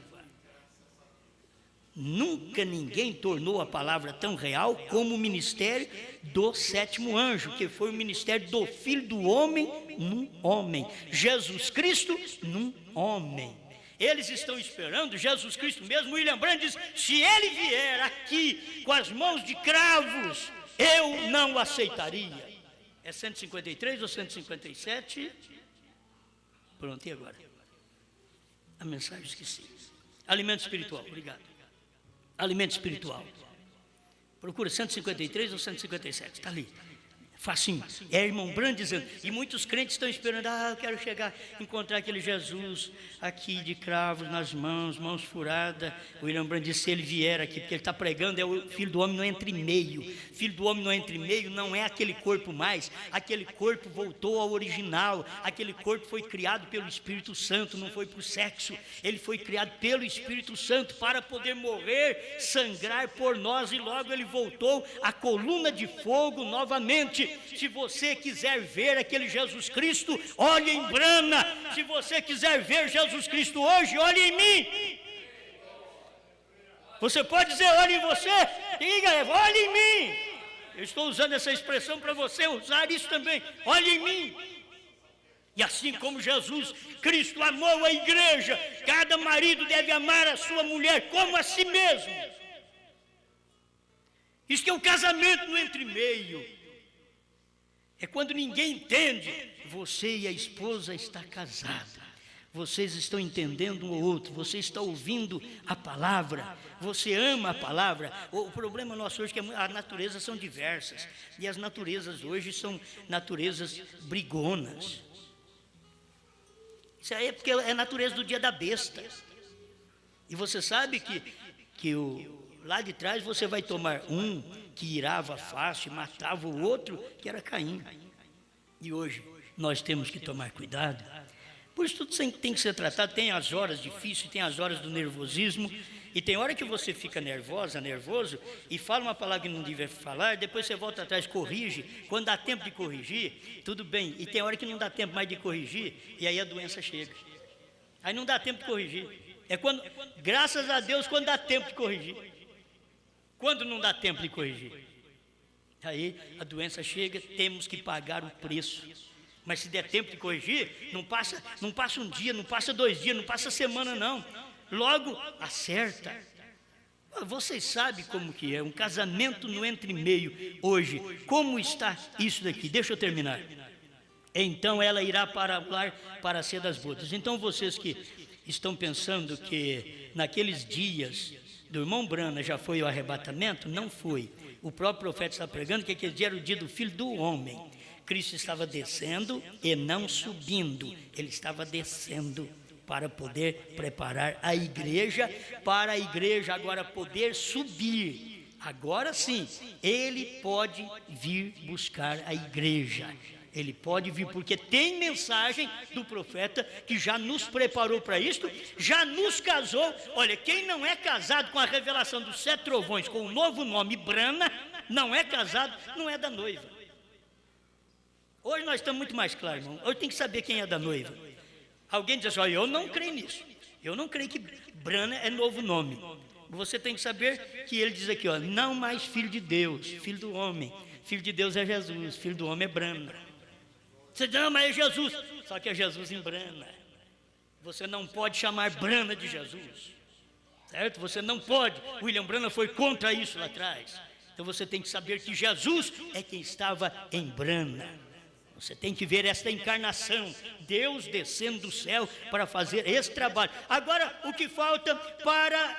Nunca ninguém tornou a palavra tão real como o ministério do sétimo anjo, que foi o ministério do Filho do Homem num homem. Jesus Cristo num homem. Eles estão esperando Jesus Cristo mesmo. William Branham diz: se ele vier aqui com as mãos de cravos, eu não o aceitaria. É 153 ou 157? Pronto, e agora? A mensagem esqueci. Alimento espiritual, obrigado. Alimento espiritual. Procura 153 ou 157, está ali. Facinho. É irmão Branham dizendo, e muitos crentes estão esperando, eu quero chegar, encontrar aquele Jesus aqui de cravos nas mãos, mãos furadas. O William Branham disse, se ele vier aqui, porque ele está pregando, é o Filho do Homem no entre meio. Filho do Homem no entre meio não é aquele corpo mais, aquele corpo voltou ao original, aquele corpo foi criado pelo Espírito Santo, não foi por sexo, ele foi criado pelo Espírito Santo para poder morrer, sangrar por nós, e logo ele voltou à coluna de fogo novamente. Se você quiser ver aquele Jesus Cristo, olhe em Brana. Se você quiser ver Jesus Cristo hoje, olhe em mim. Você pode dizer, olhe em você? Diga, olhe em mim. Eu estou usando essa expressão para você usar isso também. Olhe em mim. E assim como Jesus Cristo amou a igreja, cada marido deve amar a sua mulher como a si mesmo. Isso que é o casamento no entremeio. É quando ninguém entende, você e a esposa estão casados, vocês estão entendendo um ao outro, você está ouvindo a palavra, você ama a palavra. O problema nosso hoje é que as naturezas são diversas, e as naturezas hoje são naturezas brigonas. Isso aí é porque é a natureza do dia da besta. E você sabe que lá de trás você vai tomar um que irava fácil, matava o outro, que era Caim. E hoje nós temos que tomar cuidado. Por isso tudo tem que ser tratado. Tem as horas difíceis, tem as horas do nervosismo, e tem hora que você fica nervoso, e fala uma palavra que não deve falar, depois você volta atrás, corrige. Quando dá tempo de corrigir, tudo bem. E tem hora que não dá tempo mais de corrigir, e aí a doença chega. Aí não dá tempo de corrigir. É quando, graças a Deus, quando dá tempo de corrigir. Quando não dá tempo de corrigir? Aí a doença chega, temos que pagar o preço. Mas se der tempo de corrigir, não passa um dia, não passa 2 dias, não passa semana não. Logo acerta. Vocês sabem como que é um casamento no entre-meio hoje. Como está isso daqui? Deixa eu terminar. Então ela irá para o lar para a ceia das bodas. Então vocês que estão pensando que naqueles dias do irmão Brana já foi o arrebatamento, não foi. O próprio profeta está pregando que aquele dia era o dia do Filho do Homem. Cristo estava descendo e não subindo, ele estava descendo para poder preparar a igreja, para a igreja agora poder subir. Agora sim, ele pode vir buscar a igreja. Ele pode vir, porque tem mensagem do profeta que já nos preparou para isto, já nos casou. Olha, quem não é casado com a revelação dos 7 trovões, com o novo nome Brana, não é casado, não é da noiva. Hoje nós estamos muito mais claros, irmão. Hoje tem que saber quem é da noiva. Alguém diz assim, olha, eu não creio nisso. Eu não creio que Brana é novo nome. Você tem que saber que ele diz aqui, ó, não mais filho de Deus, filho do homem. Filho de Deus é Jesus, filho do homem é Brana. Você diz, não, mas é Jesus. Só que é Jesus em Brana. Você não pode chamar Brana de Jesus. Certo? Você não pode. William Brana foi contra isso lá atrás. Então você tem que saber que Jesus é quem estava em Brana. Você tem que ver esta encarnação, Deus descendo do céu para fazer esse trabalho. Agora, o que falta para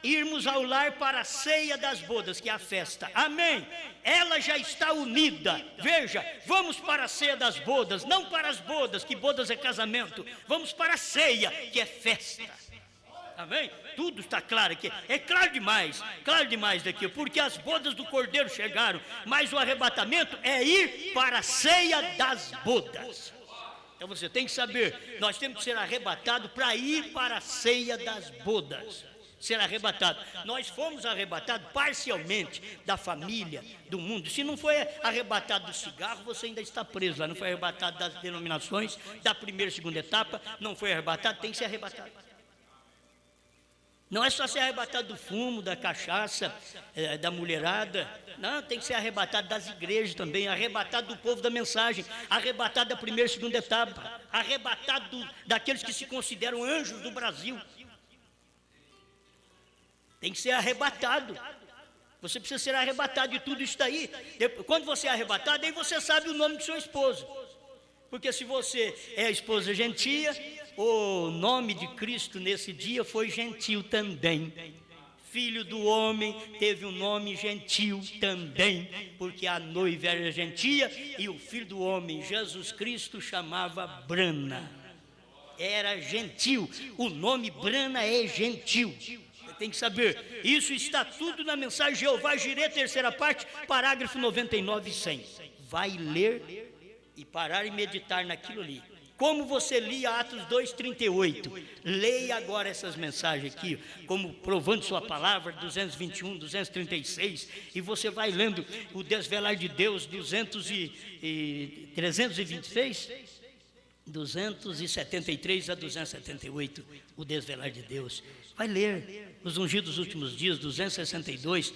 irmos ao lar para a ceia das bodas, que é a festa. Amém? Ela já está unida. Veja, vamos para a ceia das bodas, não para as bodas, que bodas é casamento. Vamos para a ceia, que é festa. Amém? Tudo está claro aqui. É claro demais daqui, porque as bodas do Cordeiro chegaram, mas o arrebatamento é ir para a ceia das bodas. Então você tem que saber, nós temos que ser arrebatados para ir para a ceia das bodas. Ser arrebatado. Nós fomos arrebatados parcialmente da família, do mundo. Se não foi arrebatado do cigarro, você ainda está preso lá. Não foi arrebatado das denominações, da primeira e segunda etapa, não foi arrebatado, tem que ser arrebatado. Não é só ser arrebatado do fumo, da cachaça, da mulherada. Não, tem que ser arrebatado das igrejas também, arrebatado do povo da mensagem, arrebatado da primeira e segunda etapa, arrebatado daqueles que se consideram anjos do Brasil. Tem que ser arrebatado. Você precisa ser arrebatado de tudo isso daí. Quando você é arrebatado, aí você sabe o nome do seu esposo. Porque se você é a esposa gentia, o nome de Cristo nesse dia foi gentil também. Filho do homem teve um nome gentil também, porque a noiva era gentia e o filho do homem, Jesus Cristo, chamava Brana. Era gentil. O nome Brana é gentil. Tem que saber, isso está tudo na mensagem Jeová Jireh, terceira parte, parágrafo 99 e 100. Vai ler e parar e meditar naquilo ali. Como você lia Atos 2:38, leia agora essas mensagens aqui, como provando sua palavra, 221, 236, e você vai lendo o Desvelar de Deus, 326, 273 a 278, o Desvelar de Deus. Vai ler os ungidos dos últimos dias, 262,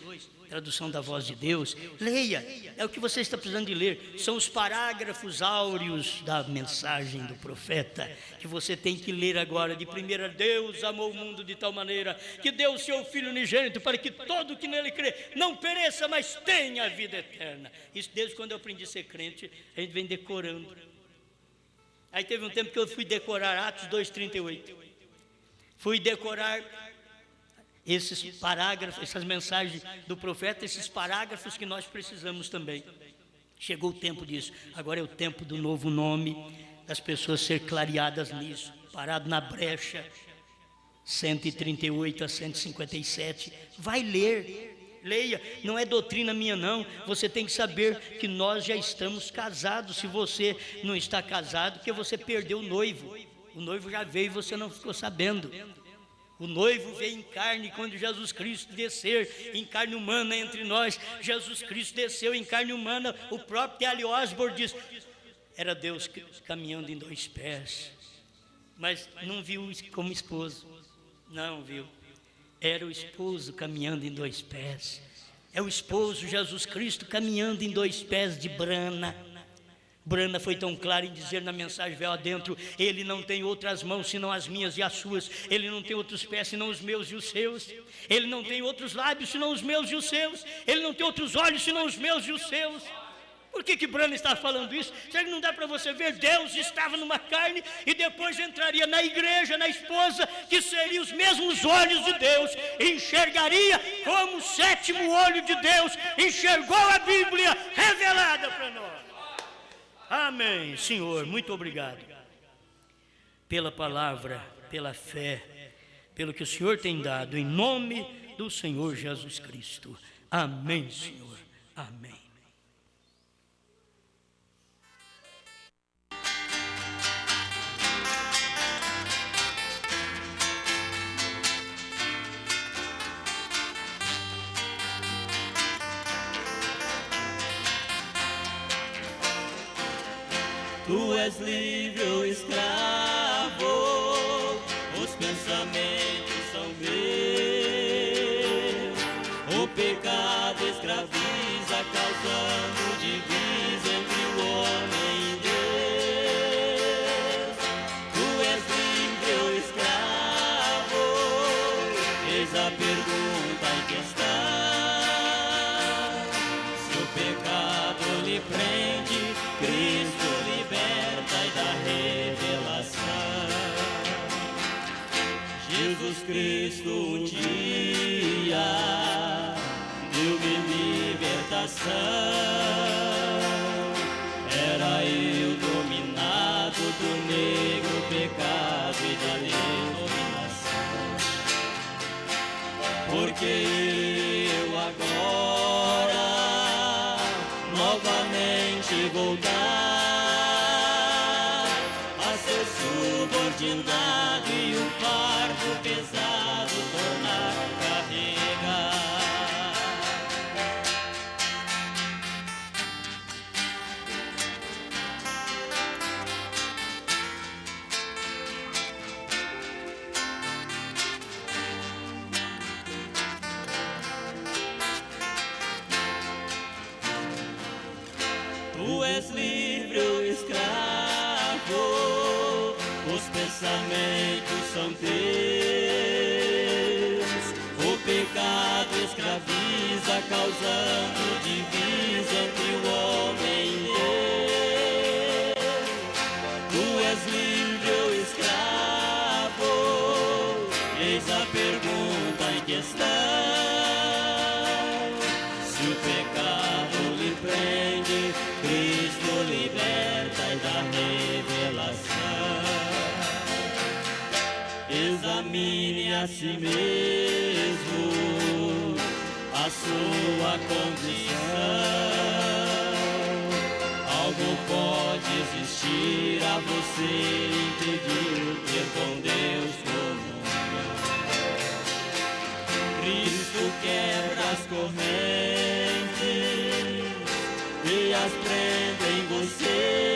tradução da Voz de Deus. Leia, é o que você está precisando de ler. São os parágrafos áureos da mensagem do profeta que você tem que ler agora. De primeira, Deus amou o mundo de tal maneira que deu o seu Filho unigênito para que todo que nele crê não pereça, mas tenha a vida eterna. Isso desde quando eu aprendi a ser crente, a gente vem decorando. Aí teve um tempo que eu fui decorar Atos 2:38. Fui decorar esses parágrafos, essas mensagens do profeta, esses parágrafos que nós precisamos também. Chegou o tempo disso. Agora é o tempo do novo nome, das pessoas ser clareadas nisso. Parado na brecha, 138 a 157. Vai ler, leia. Não é doutrina minha não. Você tem que saber que nós já estamos casados. Se você não está casado, porque você perdeu o noivo. O noivo já veio e você não ficou sabendo. O noivo veio em carne quando Jesus Cristo descer em carne humana entre nós. Jesus Cristo desceu em carne humana. O próprio T.L. Osborne diz, era Deus caminhando em 2 pés. Mas não viu como esposo. Não viu. Era o esposo caminhando em 2 pés. É o esposo Jesus Cristo caminhando em 2 pés de brana. Brana foi tão clara em dizer na mensagem Véu Adentro: ele não tem outras mãos senão as minhas e as suas, ele não tem outros pés senão os meus e os seus, ele não tem outros lábios senão os meus e os seus, ele não tem outros olhos senão os meus e os seus. Por que Brana está falando isso? Será que não dá para você ver? Deus estava numa carne e depois entraria na igreja, na esposa, que seriam os mesmos olhos de Deus, enxergaria como o 7º olho de Deus enxergou a Bíblia revelada para nós. Amém. Senhor, muito obrigado pela palavra, pela fé, pelo que o Senhor tem dado, em nome do Senhor Jesus Cristo. Amém, Senhor. Amém. Tu és livre ou escravo, os pensamentos são meus. O pecado escraviza, causando divisa entre o homem e Deus. Tu és livre ou escravo, eis a pergunta em questão. Se o pecado lhe prende, Cristo liberta e dá revelação. Jesus Cristo um dia deu-me libertação. Era eu dominado do negro pecado e da denominação. Porque eu agora novamente voltar a ser subordinado e o fardo pesado tornar carregar. Tu és livre ou escravo, os pensamentos são teus. O pecado escraviza, causando divisa entre o homem e Deus. Tu és livre ou escravo, eis a pergunta em questão. Se o pecado lhe prende, Cristo liberta e dá revelação. Examine a si mesmo a sua condição. Algo pode existir a você impedir o ter com Deus comunhão. Cristo quebra as correntes e as prende em você.